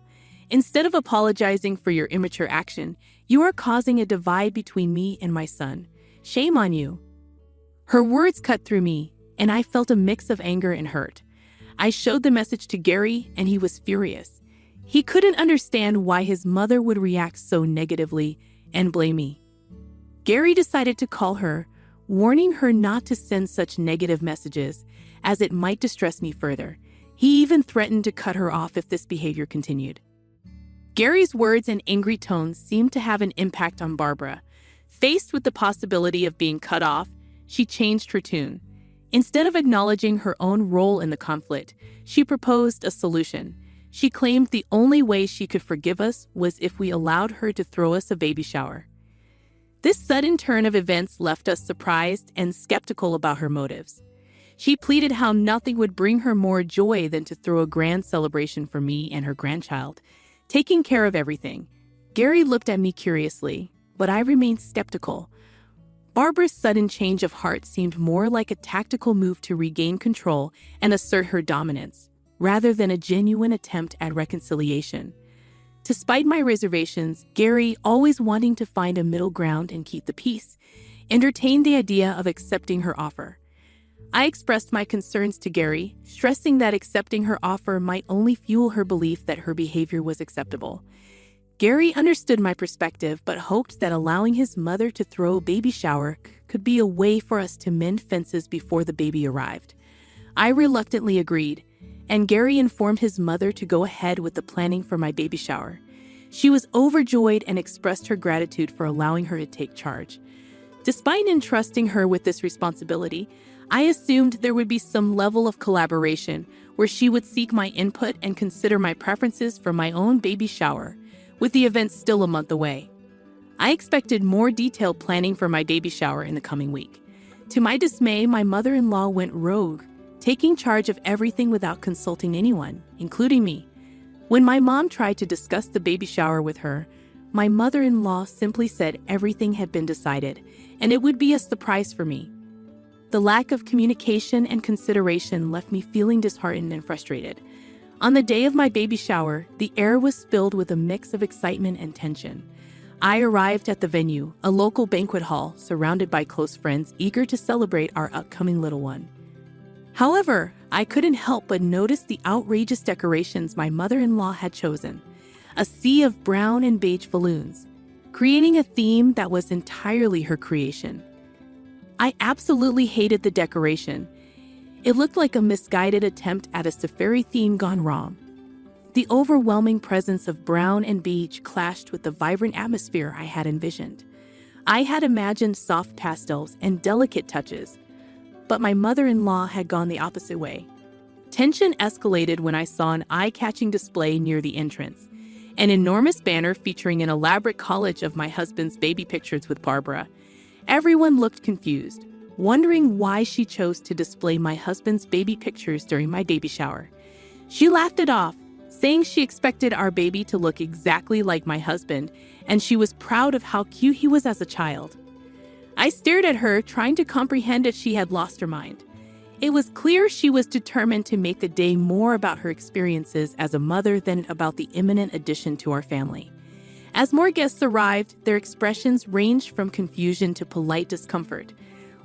Instead of apologizing for your immature action, you are causing a divide between me and my son. Shame on you. Her words cut through me, and I felt a mix of anger and hurt. I showed the message to Gary, and he was furious. He couldn't understand why his mother would react so negatively and blame me. Gary decided to call her, warning her not to send such negative messages, as it might distress me further. He even threatened to cut her off if this behavior continued. Gary's words and angry tones seemed to have an impact on Barbara. Faced with the possibility of being cut off, she changed her tune. Instead of acknowledging her own role in the conflict, she proposed a solution. She claimed the only way she could forgive us was if we allowed her to throw us a baby shower. This sudden turn of events left us surprised and skeptical about her motives. She pleaded how nothing would bring her more joy than to throw a grand celebration for me and her grandchild, taking care of everything. Gary looked at me curiously, but I remained skeptical. Barbara's sudden change of heart seemed more like a tactical move to regain control and assert her dominance, rather than a genuine attempt at reconciliation. Despite my reservations, Gary, always wanting to find a middle ground and keep the peace, entertained the idea of accepting her offer. I expressed my concerns to Gary, stressing that accepting her offer might only fuel her belief that her behavior was acceptable. Gary understood my perspective but hoped that allowing his mother to throw a baby shower could be a way for us to mend fences before the baby arrived. I reluctantly agreed, and Gary informed his mother to go ahead with the planning for my baby shower. She was overjoyed and expressed her gratitude for allowing her to take charge. Despite entrusting her with this responsibility, I assumed there would be some level of collaboration where she would seek my input and consider my preferences for my own baby shower, with the event still a month away. I expected more detailed planning for my baby shower in the coming week. To my dismay, my mother-in-law went rogue, taking charge of everything without consulting anyone, including me. When my mom tried to discuss the baby shower with her, my mother-in-law simply said everything had been decided, and it would be a surprise for me. The lack of communication and consideration left me feeling disheartened and frustrated. On the day of my baby shower, the air was filled with a mix of excitement and tension. I arrived at the venue, a local banquet hall, surrounded by close friends eager to celebrate our upcoming little one. However, I couldn't help but notice the outrageous decorations my mother-in-law had chosen. A sea of brown and beige balloons, creating a theme that was entirely her creation. I absolutely hated the decoration. It looked like a misguided attempt at a safari theme gone wrong. The overwhelming presence of brown and beige clashed with the vibrant atmosphere I had envisioned. I had imagined soft pastels and delicate touches, but my mother-in-law had gone the opposite way. Tension escalated when I saw an eye-catching display near the entrance. An enormous banner featuring an elaborate collage of my husband's baby pictures with Barbara. Everyone looked confused, wondering why she chose to display my husband's baby pictures during my baby shower. She laughed it off, saying she expected our baby to look exactly like my husband, and she was proud of how cute he was as a child. I stared at her, trying to comprehend if she had lost her mind. It was clear she was determined to make the day more about her experiences as a mother than about the imminent addition to our family. As more guests arrived, their expressions ranged from confusion to polite discomfort.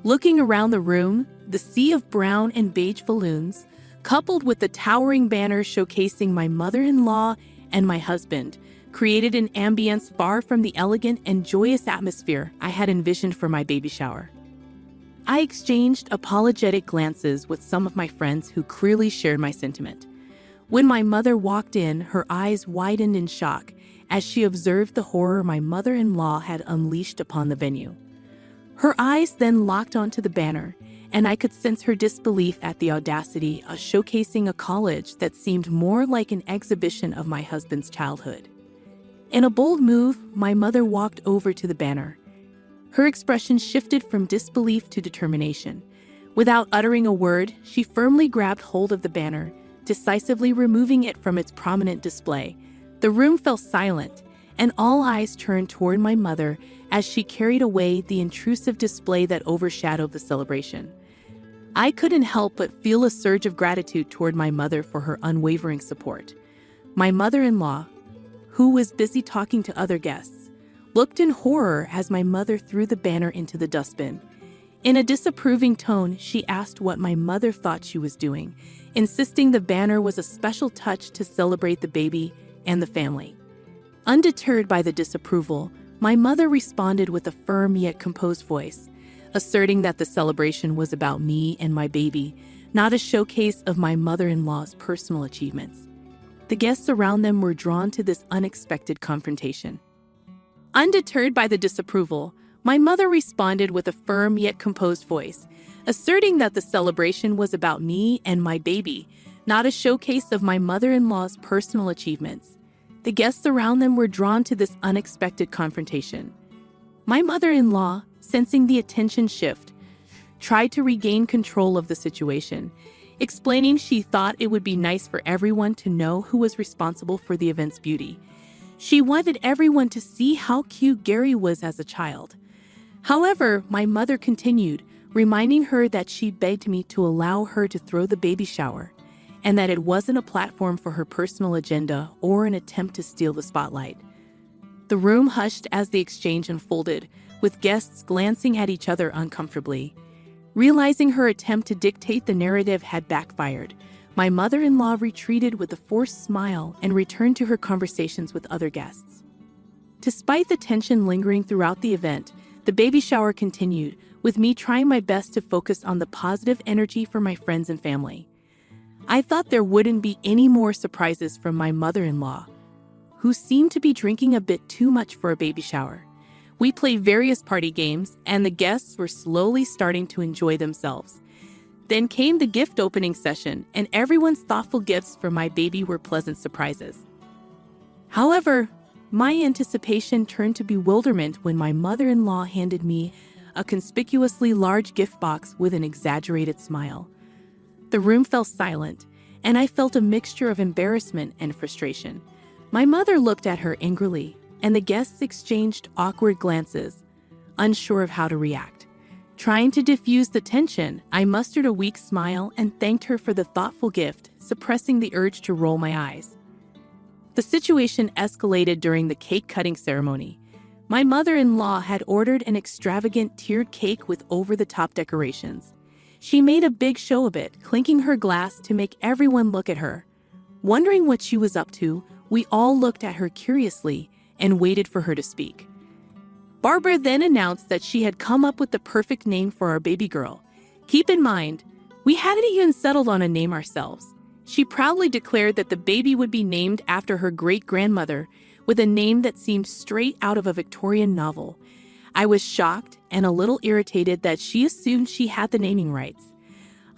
Looking around the room, the sea of brown and beige balloons, coupled with the towering banner showcasing my mother-in-law and my husband, created an ambience far from the elegant and joyous atmosphere I had envisioned for my baby shower. I exchanged apologetic glances with some of my friends who clearly shared my sentiment. When my mother walked in, her eyes widened in shock as she observed the horror my mother-in-law had unleashed upon the venue. Her eyes then locked onto the banner, and I could sense her disbelief at the audacity of showcasing a college that seemed more like an exhibition of my husband's childhood. In a bold move, my mother walked over to the banner. Her expression shifted from disbelief to determination. Without uttering a word, she firmly grabbed hold of the banner, decisively removing it from its prominent display. The room fell silent, and all eyes turned toward my mother as she carried away the intrusive display that overshadowed the celebration. I couldn't help but feel a surge of gratitude toward my mother for her unwavering support. My mother-in-law, who was busy talking to other guests, looked in horror as my mother threw the banner into the dustbin. In a disapproving tone, she asked what my mother thought she was doing, insisting the banner was a special touch to celebrate the baby and the family. Undeterred by the disapproval, my mother responded with a firm yet composed voice, asserting that the celebration was about me and my baby, not a showcase of my mother-in-law's personal achievements. The guests around them were drawn to this unexpected confrontation. Undeterred by the disapproval, my mother responded with a firm yet composed voice, asserting that the celebration was about me and my baby, not a showcase of my mother-in-law's personal achievements. The guests around them were drawn to this unexpected confrontation. My mother-in-law, sensing the attention shift, tried to regain control of the situation, explaining she thought it would be nice for everyone to know who was responsible for the event's beauty. She wanted everyone to see how cute Gary was as a child. However, my mother continued, reminding her that she begged me to allow her to throw the baby shower, and that it wasn't a platform for her personal agenda or an attempt to steal the spotlight. The room hushed as the exchange unfolded, with guests glancing at each other uncomfortably. Realizing her attempt to dictate the narrative had backfired, my mother-in-law retreated with a forced smile and returned to her conversations with other guests. Despite the tension lingering throughout the event, the baby shower continued, with me trying my best to focus on the positive energy for my friends and family. I thought there wouldn't be any more surprises from my mother-in-law, who seemed to be drinking a bit too much for a baby shower. We played various party games, and the guests were slowly starting to enjoy themselves. Then came the gift opening session, and everyone's thoughtful gifts for my baby were pleasant surprises. However, my anticipation turned to bewilderment when my mother-in-law handed me a conspicuously large gift box with an exaggerated smile. The room fell silent, and I felt a mixture of embarrassment and frustration. My mother looked at her angrily, and the guests exchanged awkward glances, unsure of how to react. Trying to diffuse the tension, I mustered a weak smile and thanked her for the thoughtful gift, suppressing the urge to roll my eyes. The situation escalated during the cake-cutting ceremony. My mother-in-law had ordered an extravagant tiered cake with over-the-top decorations. She made a big show of it, clinking her glass to make everyone look at her. Wondering what she was up to, we all looked at her curiously and waited for her to speak. Barbara then announced that she had come up with the perfect name for our baby girl. Keep in mind, we hadn't even settled on a name ourselves. She proudly declared that the baby would be named after her great-grandmother, with a name that seemed straight out of a Victorian novel. I was shocked and a little irritated that she assumed she had the naming rights.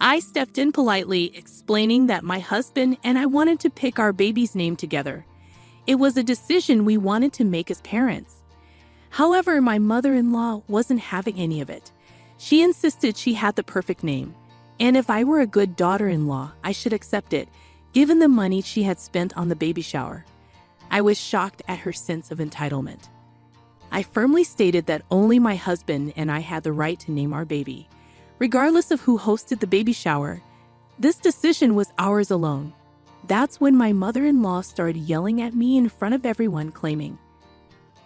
I stepped in politely, explaining that my husband and I wanted to pick our baby's name together. It was a decision we wanted to make as parents. However, my mother-in-law wasn't having any of it. She insisted she had the perfect name, and if I were a good daughter-in-law, I should accept it, given the money she had spent on the baby shower. I was shocked at her sense of entitlement. I firmly stated that only my husband and I had the right to name our baby. Regardless of who hosted the baby shower, this decision was ours alone. That's when my mother-in-law started yelling at me in front of everyone, claiming,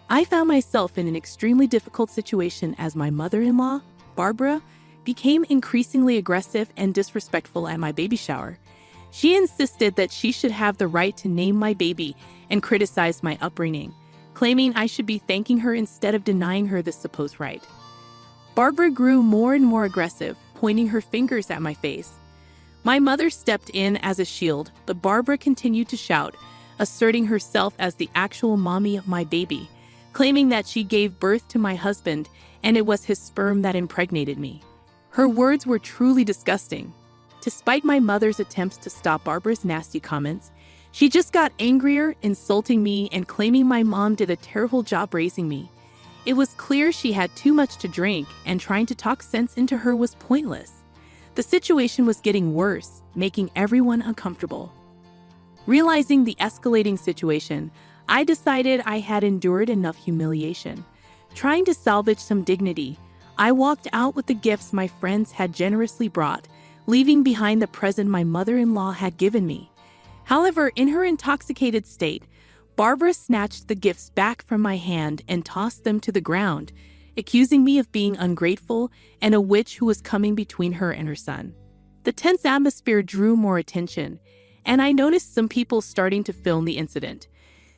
I found myself in an extremely difficult situation as my mother-in-law, Barbara, became increasingly aggressive and disrespectful at my baby shower. She insisted that she should have the right to name my baby and criticized my upbringing, claiming I should be thanking her instead of denying her this supposed right. Barbara grew more and more aggressive, pointing her fingers at my face. My mother stepped in as a shield, but Barbara continued to shout, asserting herself as the actual mommy of my baby, claiming that she gave birth to my husband and it was his sperm that impregnated me. Her words were truly disgusting. Despite my mother's attempts to stop Barbara's nasty comments, she just got angrier, insulting me and claiming my mom did a terrible job raising me. It was clear she had too much to drink and trying to talk sense into her was pointless. The situation was getting worse, making everyone uncomfortable. Realizing the escalating situation, I decided I had endured enough humiliation. Trying to salvage some dignity, I walked out with the gifts my friends had generously brought, leaving behind the present my mother-in-law had given me. However, in her intoxicated state, Barbara snatched the gifts back from my hand and tossed them to the ground, accusing me of being ungrateful and a witch who was coming between her and her son. The tense atmosphere drew more attention, and I noticed some people starting to film the incident.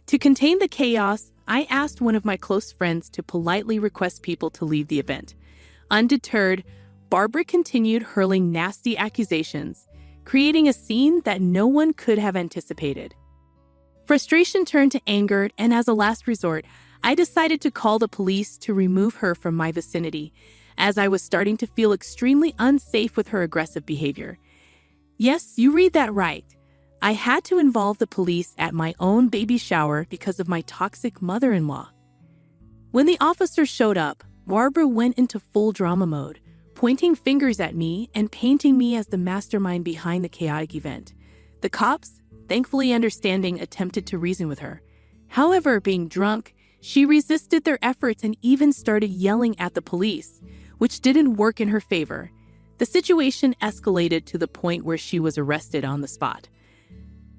To contain the chaos, I asked one of my close friends to politely request people to leave the event. Undeterred, Barbara continued hurling nasty accusations, creating a scene that no one could have anticipated. Frustration turned to anger, and as a last resort, I decided to call the police to remove her from my vicinity, as I was starting to feel extremely unsafe with her aggressive behavior. Yes, you read that right. I had to involve the police at my own baby shower because of my toxic mother-in-law. When the officers showed up, Barbara went into full drama mode, pointing fingers at me and painting me as the mastermind behind the chaotic event. The cops, thankfully understanding, attempted to reason with her. However, being drunk, she resisted their efforts and even started yelling at the police, which didn't work in her favor. The situation escalated to the point where she was arrested on the spot.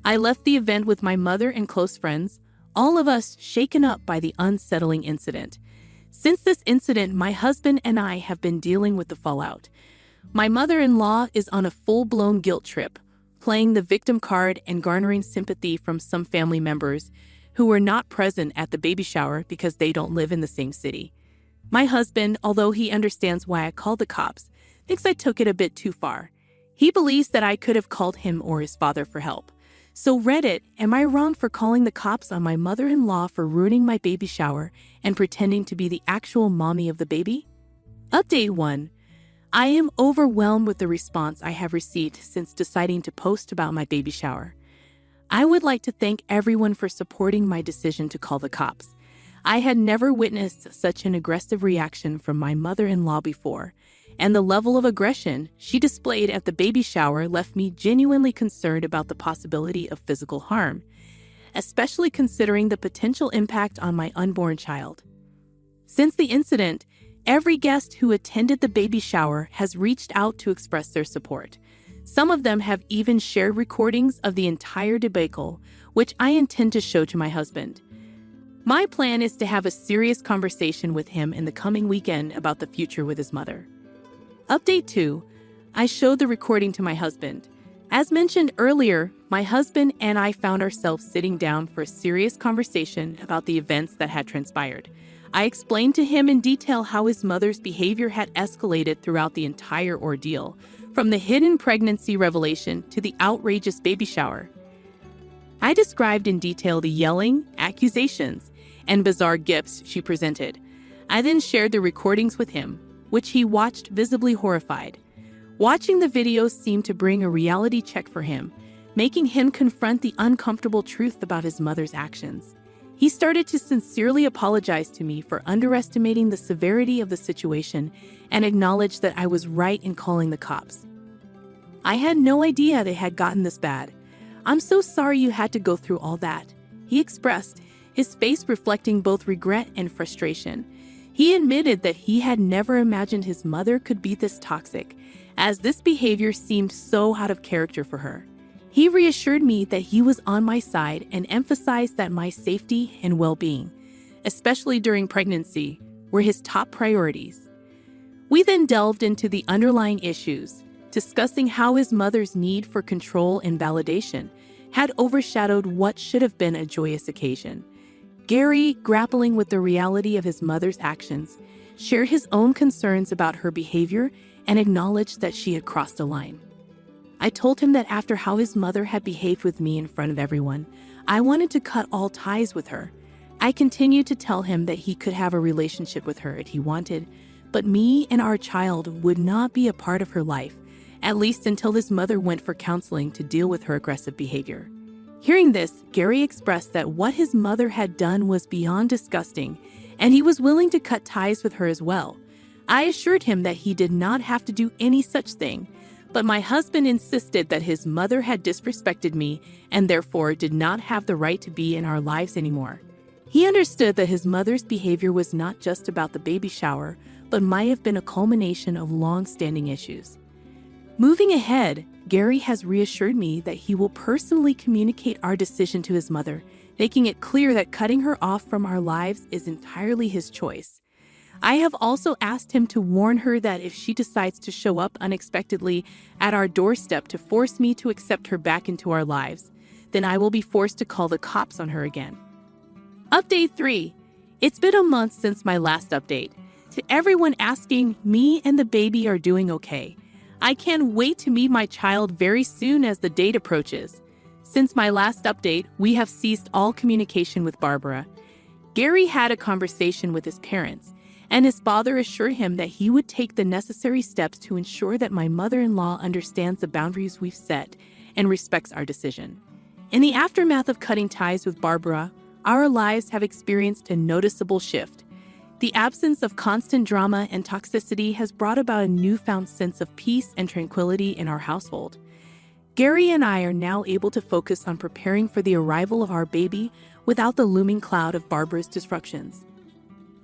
I left the event with my mother and close friends, all of us shaken up by the unsettling incident. Since this incident, my husband and I have been dealing with the fallout. My mother-in-law is on a full-blown guilt trip, playing the victim card and garnering sympathy from some family members who were not present at the baby shower because they don't live in the same city. My husband, although he understands why I called the cops, thinks I took it a bit too far. He believes that I could have called him or his father for help. So Reddit, am I wrong for calling the cops on my mother-in-law for ruining my baby shower and pretending to be the actual mommy of the baby? Update 1. I am overwhelmed with the response I have received since deciding to post about my baby shower. I would like to thank everyone for supporting my decision to call the cops. I had never witnessed such an aggressive reaction from my mother-in-law before, and the level of aggression she displayed at the baby shower left me genuinely concerned about the possibility of physical harm, especially considering the potential impact on my unborn child. Since the incident, every guest who attended the baby shower has reached out to express their support. Some of them have even shared recordings of the entire debacle, which I intend to show to my husband. My plan is to have a serious conversation with him in the coming weekend about the future with his mother. Update 2. I showed the recording to my husband. As mentioned earlier, my husband and I found ourselves sitting down for a serious conversation about the events that had transpired. I explained to him in detail how his mother's behavior had escalated throughout the entire ordeal, from the hidden pregnancy revelation to the outrageous baby shower. I described in detail the yelling, accusations, and bizarre gifts she presented. I then shared the recordings with him, which he watched visibly horrified. Watching the videos seemed to bring a reality check for him, making him confront the uncomfortable truth about his mother's actions. He started to sincerely apologize to me for underestimating the severity of the situation and acknowledged that I was right in calling the cops. I had no idea they had gotten this bad. "I'm so sorry you had to go through all that," he expressed, his face reflecting both regret and frustration. He admitted that he had never imagined his mother could be this toxic, as this behavior seemed so out of character for her. He reassured me that he was on my side and emphasized that my safety and well-being, especially during pregnancy, were his top priorities. We then delved into the underlying issues, discussing how his mother's need for control and validation had overshadowed what should have been a joyous occasion. Gary, grappling with the reality of his mother's actions, shared his own concerns about her behavior and acknowledged that she had crossed a line. I told him that after how his mother had behaved with me in front of everyone, I wanted to cut all ties with her. I continued to tell him that he could have a relationship with her if he wanted, but me and our child would not be a part of her life, at least until his mother went for counseling to deal with her aggressive behavior. Hearing this, Gary expressed that what his mother had done was beyond disgusting, and he was willing to cut ties with her as well. I assured him that he did not have to do any such thing, but my husband insisted that his mother had disrespected me and therefore did not have the right to be in our lives anymore. He understood that his mother's behavior was not just about the baby shower, but might have been a culmination of long-standing issues. Moving ahead, Gary has reassured me that he will personally communicate our decision to his mother, making it clear that cutting her off from our lives is entirely his choice. I have also asked him to warn her that if she decides to show up unexpectedly at our doorstep to force me to accept her back into our lives, then I will be forced to call the cops on her again. Update 3. It's been a month since my last update. To everyone asking, me and the baby are doing okay. I can't wait to meet my child very soon as the date approaches. Since my last update, we have ceased all communication with Barbara. Gary had a conversation with his parents, and his father assured him that he would take the necessary steps to ensure that my mother-in-law understands the boundaries we've set and respects our decision. In the aftermath of cutting ties with Barbara, our lives have experienced a noticeable shift. The absence of constant drama and toxicity has brought about a newfound sense of peace and tranquility in our household. Gary and I are now able to focus on preparing for the arrival of our baby without the looming cloud of Barbara's disruptions.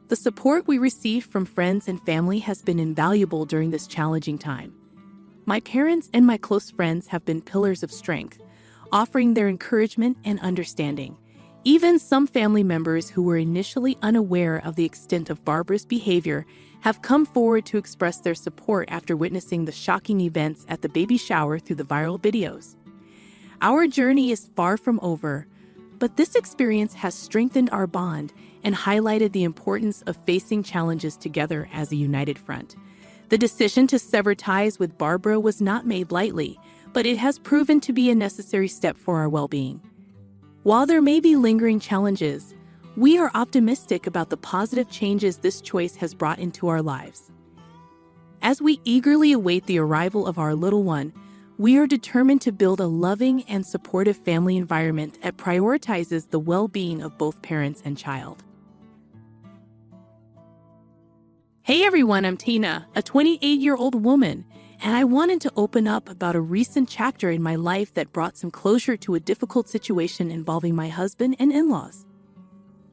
The support we receive from friends and family has been invaluable during this challenging time. My parents and my close friends have been pillars of strength, offering their encouragement and understanding. Even some family members who were initially unaware of the extent of Barbara's behavior have come forward to express their support after witnessing the shocking events at the baby shower through the viral videos. Our journey is far from over, but this experience has strengthened our bond and highlighted the importance of facing challenges together as a united front. The decision to sever ties with Barbara was not made lightly, but it has proven to be a necessary step for our well-being. While there may be lingering challenges, we are optimistic about the positive changes this choice has brought into our lives. As we eagerly await the arrival of our little one, we are determined to build a loving and supportive family environment that prioritizes the well-being of both parents and child. Hey everyone, I'm Tina, a 28-year-old woman, and I wanted to open up about a recent chapter in my life that brought some closure to a difficult situation involving my husband and in-laws.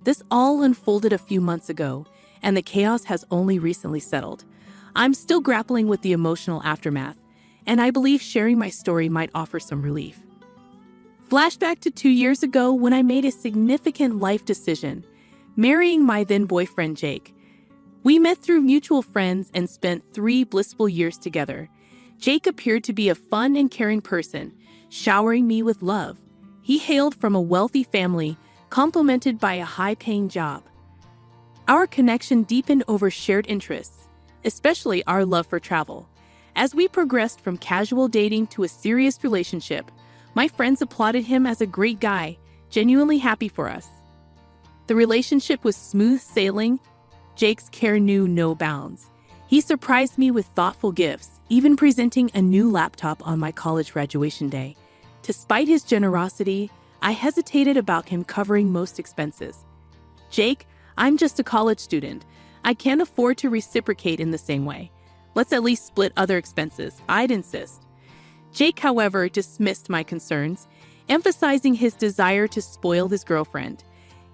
This all unfolded a few months ago, and the chaos has only recently settled. I'm still grappling with the emotional aftermath, and I believe sharing my story might offer some relief. Flashback to 2 years ago when I made a significant life decision, marrying my then boyfriend Jake. We met through mutual friends and spent 3 blissful years together. Jake appeared to be a fun and caring person, showering me with love. He hailed from a wealthy family, complemented by a high-paying job. Our connection deepened over shared interests, especially our love for travel. As we progressed from casual dating to a serious relationship, my friends applauded him as a great guy, genuinely happy for us. The relationship was smooth sailing. Jake's care knew no bounds. He surprised me with thoughtful gifts, even presenting a new laptop on my college graduation day. Despite his generosity, I hesitated about him covering most expenses. Jake, I'm just a college student. I can't afford to reciprocate in the same way. Let's at least split other expenses, I'd insist. Jake, however, dismissed my concerns, emphasizing his desire to spoil his girlfriend.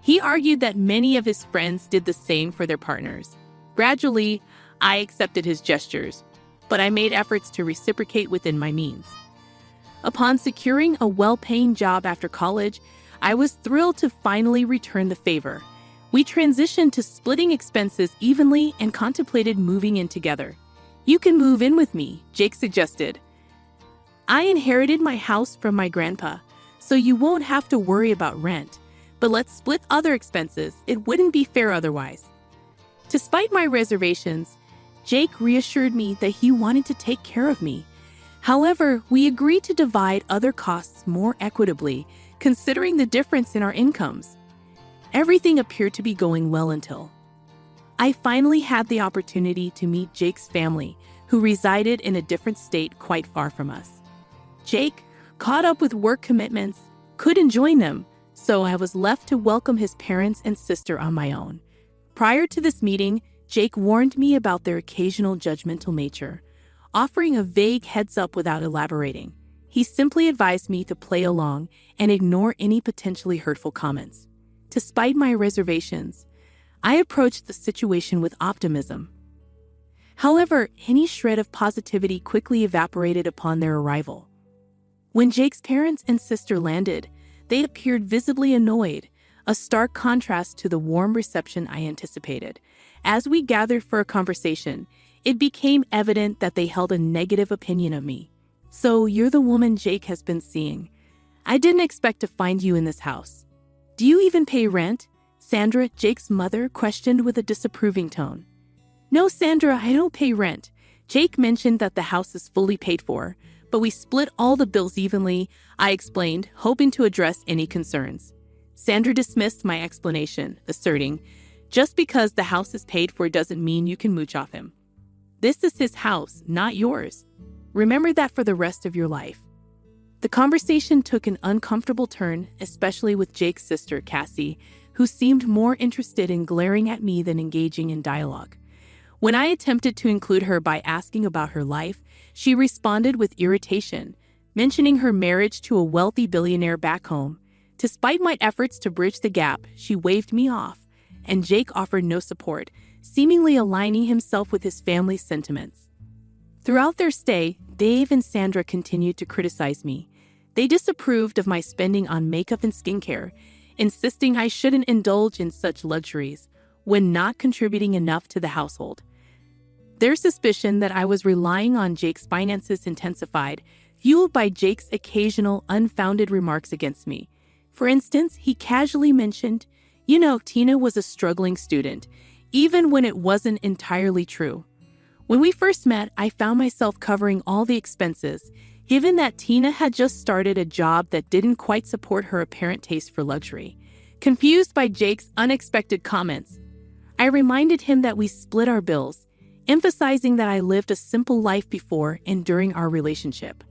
He argued that many of his friends did the same for their partners. Gradually, I accepted his gestures, but I made efforts to reciprocate within my means. Upon securing a well-paying job after college, I was thrilled to finally return the favor. We transitioned to splitting expenses evenly and contemplated moving in together. You can move in with me, Jake suggested. I inherited my house from my grandpa, so you won't have to worry about rent. But let's split other expenses. It wouldn't be fair otherwise. Despite my reservations, Jake reassured me that he wanted to take care of me. However, we agreed to divide other costs more equitably, considering the difference in our incomes. Everything appeared to be going well until I finally had the opportunity to meet Jake's family, who resided in a different state quite far from us. Jake, caught up with work commitments, couldn't join them, so I was left to welcome his parents and sister on my own. Prior to this meeting, Jake warned me about their occasional judgmental nature, offering a vague heads-up without elaborating. He simply advised me to play along and ignore any potentially hurtful comments. Despite my reservations, I approached the situation with optimism. However, any shred of positivity quickly evaporated upon their arrival. When Jake's parents and sister landed, they appeared visibly annoyed, a stark contrast to the warm reception I anticipated. As we gathered for a conversation, it became evident that they held a negative opinion of me. So, you're the woman Jake has been seeing. I didn't expect to find you in this house. Do you even pay rent? Sandra, Jake's mother, questioned with a disapproving tone. No, Sandra, I don't pay rent. Jake mentioned that the house is fully paid for, but we split all the bills evenly, I explained, hoping to address any concerns. Sandra dismissed my explanation, asserting, just because the house is paid for doesn't mean you can mooch off him. This is his house, not yours. Remember that for the rest of your life. The conversation took an uncomfortable turn, especially with Jake's sister, Cassie, who seemed more interested in glaring at me than engaging in dialogue. When I attempted to include her by asking about her life, she responded with irritation, mentioning her marriage to a wealthy billionaire back home. Despite my efforts to bridge the gap, she waved me off, and Jake offered no support, seemingly aligning himself with his family's sentiments. Throughout their stay, Dave and Sandra continued to criticize me. They disapproved of my spending on makeup and skincare, insisting I shouldn't indulge in such luxuries when not contributing enough to the household. Their suspicion that I was relying on Jake's finances intensified, fueled by Jake's occasional unfounded remarks against me. For instance, he casually mentioned, Tina was a struggling student, even when it wasn't entirely true. When we first met, I found myself covering all the expenses, given that Tina had just started a job that didn't quite support her apparent taste for luxury. Confused by Jake's unexpected comments, I reminded him that we split our bills, emphasizing that I lived a simple life before and during our relationship.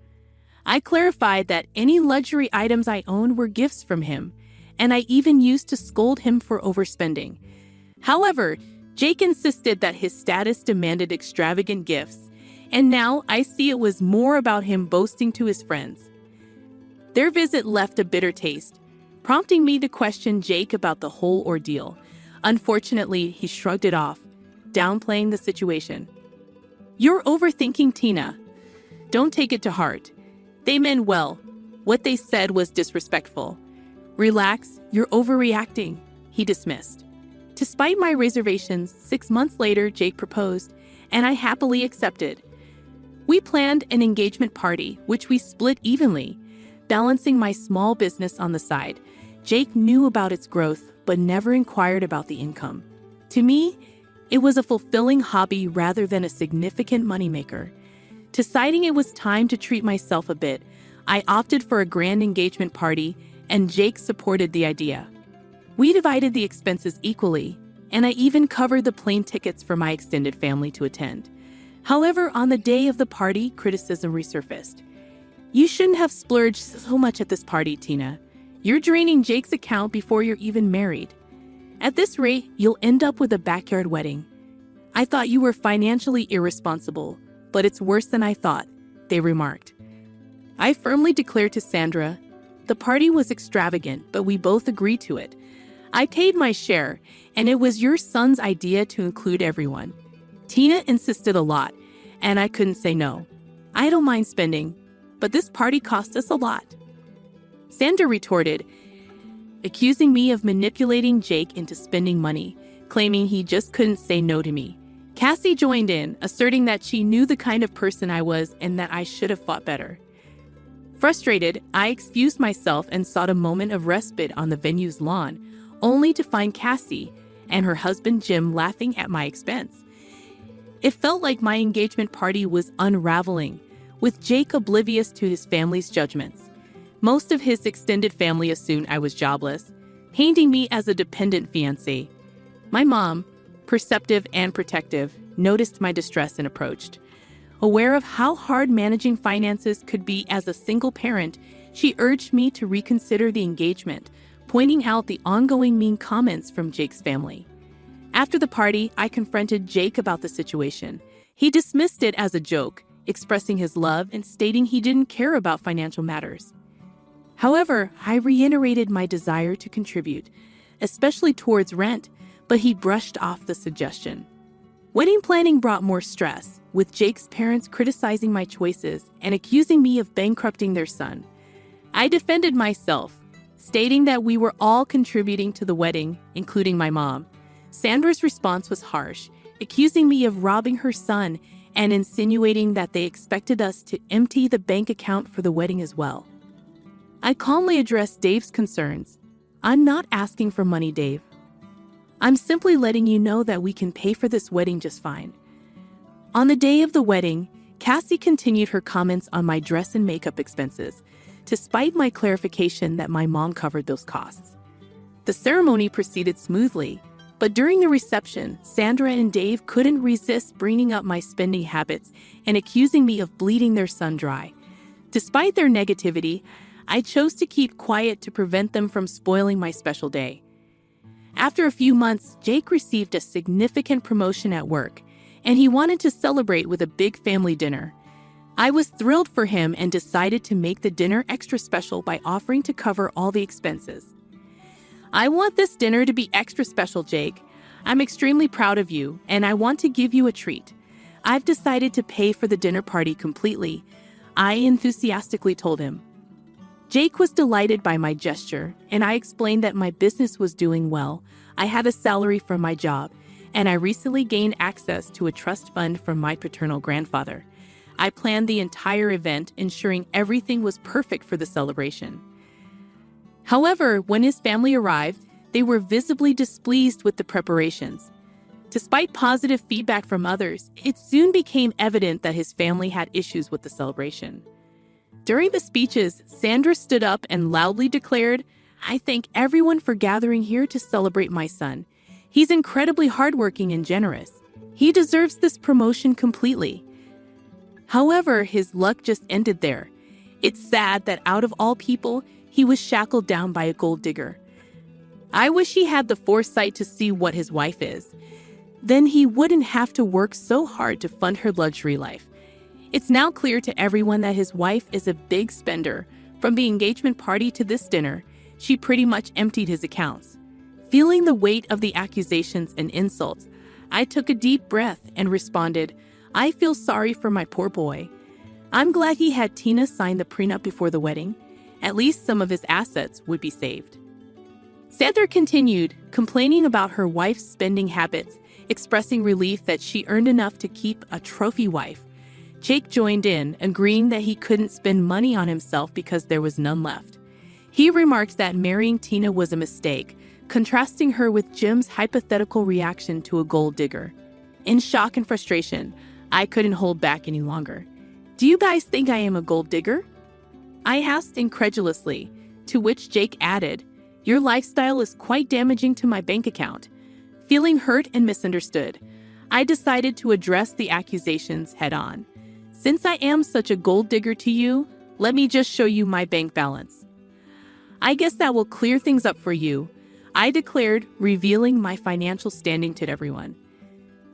I clarified that any luxury items I owned were gifts from him, and I even used to scold him for overspending. However, Jake insisted that his status demanded extravagant gifts, and now I see it was more about him boasting to his friends. Their visit left a bitter taste, prompting me to question Jake about the whole ordeal. Unfortunately, he shrugged it off, downplaying the situation. You're overthinking, Tina. Don't take it to heart. They meant well. What they said was disrespectful. Relax, you're overreacting, he dismissed. Despite my reservations, 6 months later, Jake proposed, and I happily accepted. We planned an engagement party, which we split evenly, balancing my small business on the side. Jake knew about its growth, but never inquired about the income. To me, it was a fulfilling hobby rather than a significant moneymaker. Deciding it was time to treat myself a bit, I opted for a grand engagement party, and Jake supported the idea. We divided the expenses equally, and I even covered the plane tickets for my extended family to attend. However, on the day of the party, criticism resurfaced. You shouldn't have splurged so much at this party, Tina. You're draining Jake's account before you're even married. At this rate, you'll end up with a backyard wedding. I thought you were financially irresponsible, but it's worse than I thought, they remarked. I firmly declared to Sandra, the party was extravagant, but we both agreed to it. I paid my share, and it was your son's idea to include everyone. Tina insisted a lot, and I couldn't say no. I don't mind spending, but this party cost us a lot. Sandra retorted, accusing me of manipulating Jake into spending money, claiming he just couldn't say no to me. Cassie joined in, asserting that she knew the kind of person I was and that I should have fought better. Frustrated, I excused myself and sought a moment of respite on the venue's lawn, only to find Cassie and her husband Jim laughing at my expense. It felt like my engagement party was unraveling, with Jake oblivious to his family's judgments. Most of his extended family assumed I was jobless, painting me as a dependent fiancé. My mom, perceptive and protective, noticed my distress and approached. Aware of how hard managing finances could be as a single parent, she urged me to reconsider the engagement, pointing out the ongoing mean comments from Jake's family. After the party, I confronted Jake about the situation. He dismissed it as a joke, expressing his love and stating he didn't care about financial matters. However, I reiterated my desire to contribute, especially towards rent, but he brushed off the suggestion. Wedding planning brought more stress, with Jake's parents criticizing my choices and accusing me of bankrupting their son. I defended myself, stating that we were all contributing to the wedding, including my mom. Sandra's response was harsh, accusing me of robbing her son and insinuating that they expected us to empty the bank account for the wedding as well. I calmly addressed Dave's concerns. I'm not asking for money, Dave. I'm simply letting you know that we can pay for this wedding just fine. On the day of the wedding, Cassie continued her comments on my dress and makeup expenses, despite my clarification that my mom covered those costs. The ceremony proceeded smoothly, but during the reception, Sandra and Dave couldn't resist bringing up my spending habits and accusing me of bleeding their son dry. Despite their negativity, I chose to keep quiet to prevent them from spoiling my special day. After a few months, Jake received a significant promotion at work, and he wanted to celebrate with a big family dinner. I was thrilled for him and decided to make the dinner extra special by offering to cover all the expenses. I want this dinner to be extra special, Jake. I'm extremely proud of you, and I want to give you a treat. I've decided to pay for the dinner party completely, I enthusiastically told him. Jake was delighted by my gesture, and I explained that my business was doing well. I had a salary from my job, and I recently gained access to a trust fund from my paternal grandfather. I planned the entire event, ensuring everything was perfect for the celebration. However, when his family arrived, they were visibly displeased with the preparations. Despite positive feedback from others, it soon became evident that his family had issues with the celebration. During the speeches, Sandra stood up and loudly declared, I thank everyone for gathering here to celebrate my son. He's incredibly hardworking and generous. He deserves this promotion completely. However, his luck just ended there. It's sad that out of all people, he was shackled down by a gold digger. I wish he had the foresight to see what his wife is. Then he wouldn't have to work so hard to fund her luxury life. It's now clear to everyone that his wife is a big spender. From the engagement party to this dinner, she pretty much emptied his accounts. Feeling the weight of the accusations and insults, I took a deep breath and responded, I feel sorry for my poor boy. I'm glad he had Tina sign the prenup before the wedding. At least some of his assets would be saved. Sandra continued, complaining about her wife's spending habits, expressing relief that she earned enough to keep a trophy wife. Jake joined in, agreeing that he couldn't spend money on himself because there was none left. He remarked that marrying Tina was a mistake, contrasting her with Jim's hypothetical reaction to a gold digger. In shock and frustration, I couldn't hold back any longer. "Do you guys think I am a gold digger?" I asked incredulously, to which Jake added, "Your lifestyle is quite damaging to my bank account." Feeling hurt and misunderstood, I decided to address the accusations head-on. "Since I am such a gold digger to you, let me just show you my bank balance. I guess that will clear things up for you," I declared, revealing my financial standing to everyone.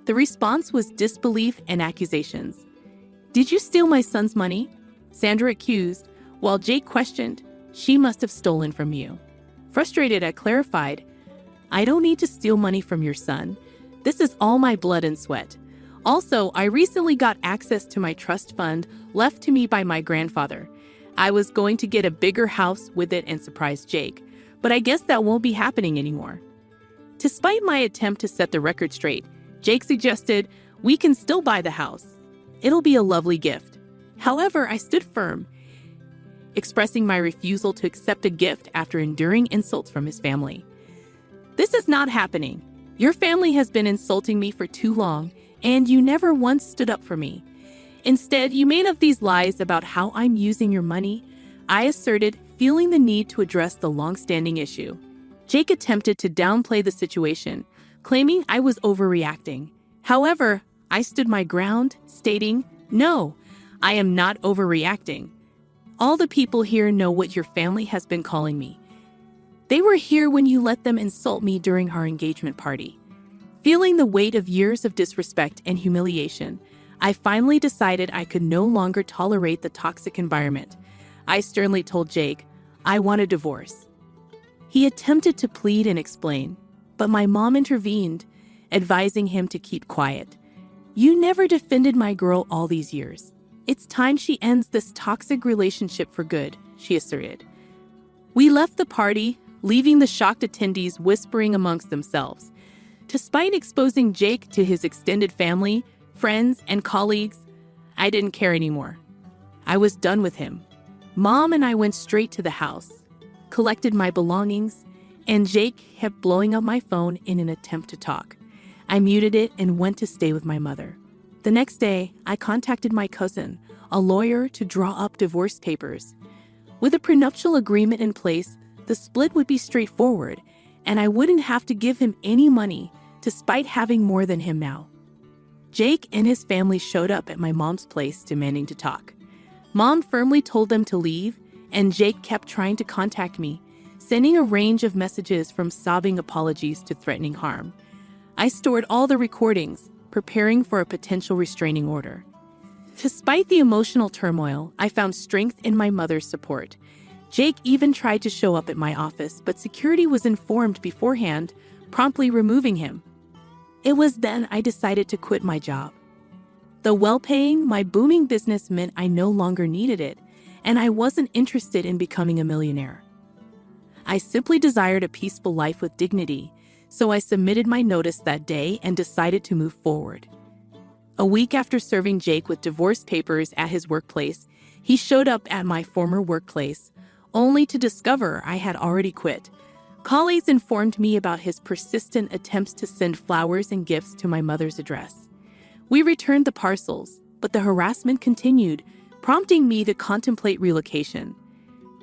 The response was disbelief and accusations. "Did you steal my son's money?" Sandra accused, while Jake questioned, "She must have stolen from you." Frustrated, I clarified, "I don't need to steal money from your son. This is all my blood and sweat. Also, I recently got access to my trust fund left to me by my grandfather. I was going to get a bigger house with it and surprise Jake, but I guess that won't be happening anymore." Despite my attempt to set the record straight, Jake suggested, "We can still buy the house. It'll be a lovely gift." However, I stood firm, expressing my refusal to accept a gift after enduring insults from his family. "This is not happening. Your family has been insulting me for too long, and you never once stood up for me. Instead, you made up these lies about how I'm using your money," I asserted, feeling the need to address the long-standing issue. Jake attempted to downplay the situation, claiming I was overreacting. However, I stood my ground, stating, "No, I am not overreacting. All the people here know what your family has been calling me. They were here when you let them insult me during our engagement party." Feeling the weight of years of disrespect and humiliation, I finally decided I could no longer tolerate the toxic environment. I sternly told Jake, I want a divorce. He attempted to plead and explain, but my mom intervened, advising him to keep quiet. "You never defended my girl all these years. It's time she ends this toxic relationship for good," she asserted. We left the party, leaving the shocked attendees whispering amongst themselves. Despite exposing Jake to his extended family, friends, and colleagues, I didn't care anymore. I was done with him. Mom and I went straight to the house, collected my belongings, and Jake kept blowing up my phone in an attempt to talk. I muted it and went to stay with my mother. The next day, I contacted my cousin, a lawyer, to draw up divorce papers. With a prenuptial agreement in place, the split would be straightforward, and I wouldn't have to give him any money, despite having more than him now. Jake and his family showed up at my mom's place demanding to talk. Mom firmly told them to leave, and Jake kept trying to contact me, sending a range of messages from sobbing apologies to threatening harm. I stored all the recordings, preparing for a potential restraining order. Despite the emotional turmoil, I found strength in my mother's support. Jake even tried to show up at my office, but security was informed beforehand, promptly removing him. It was then I decided to quit my job. Though well-paying, my booming business meant I no longer needed it, and I wasn't interested in becoming a millionaire. I simply desired a peaceful life with dignity, so I submitted my notice that day and decided to move forward. A week after serving Jake with divorce papers at his workplace, he showed up at my former workplace, only to discover I had already quit. Colleagues informed me about his persistent attempts to send flowers and gifts to my mother's address. We returned the parcels, but the harassment continued, prompting me to contemplate relocation.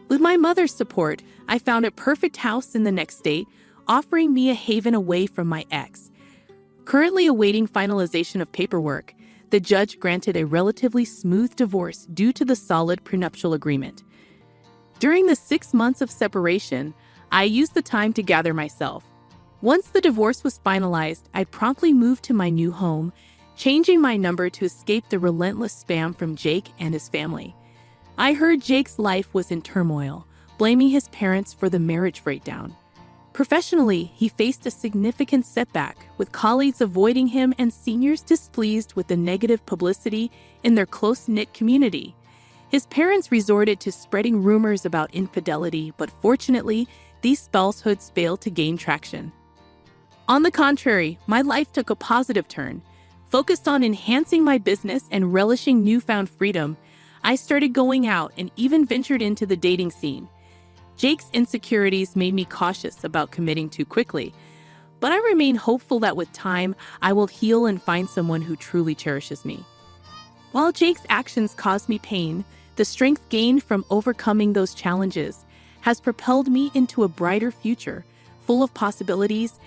With my mother's support, I found a perfect house in the next state, offering me a haven away from my ex. Currently awaiting finalization of paperwork, the judge granted a relatively smooth divorce due to the solid prenuptial agreement. During the 6 months of separation, I used the time to gather myself. Once the divorce was finalized, I promptly moved to my new home, changing my number to escape the relentless spam from Jake and his family. I heard Jake's life was in turmoil, blaming his parents for the marriage breakdown. Professionally, he faced a significant setback, with colleagues avoiding him and seniors displeased with the negative publicity in their close-knit community. His parents resorted to spreading rumors about infidelity, but fortunately, these falsehoods failed to gain traction. On the contrary, my life took a positive turn. Focused on enhancing my business and relishing newfound freedom, I started going out and even ventured into the dating scene. Jake's insecurities made me cautious about committing too quickly, but I remain hopeful that with time, I will heal and find someone who truly cherishes me. While Jake's actions caused me pain, the strength gained from overcoming those challenges has propelled me into a brighter future, full of possibilities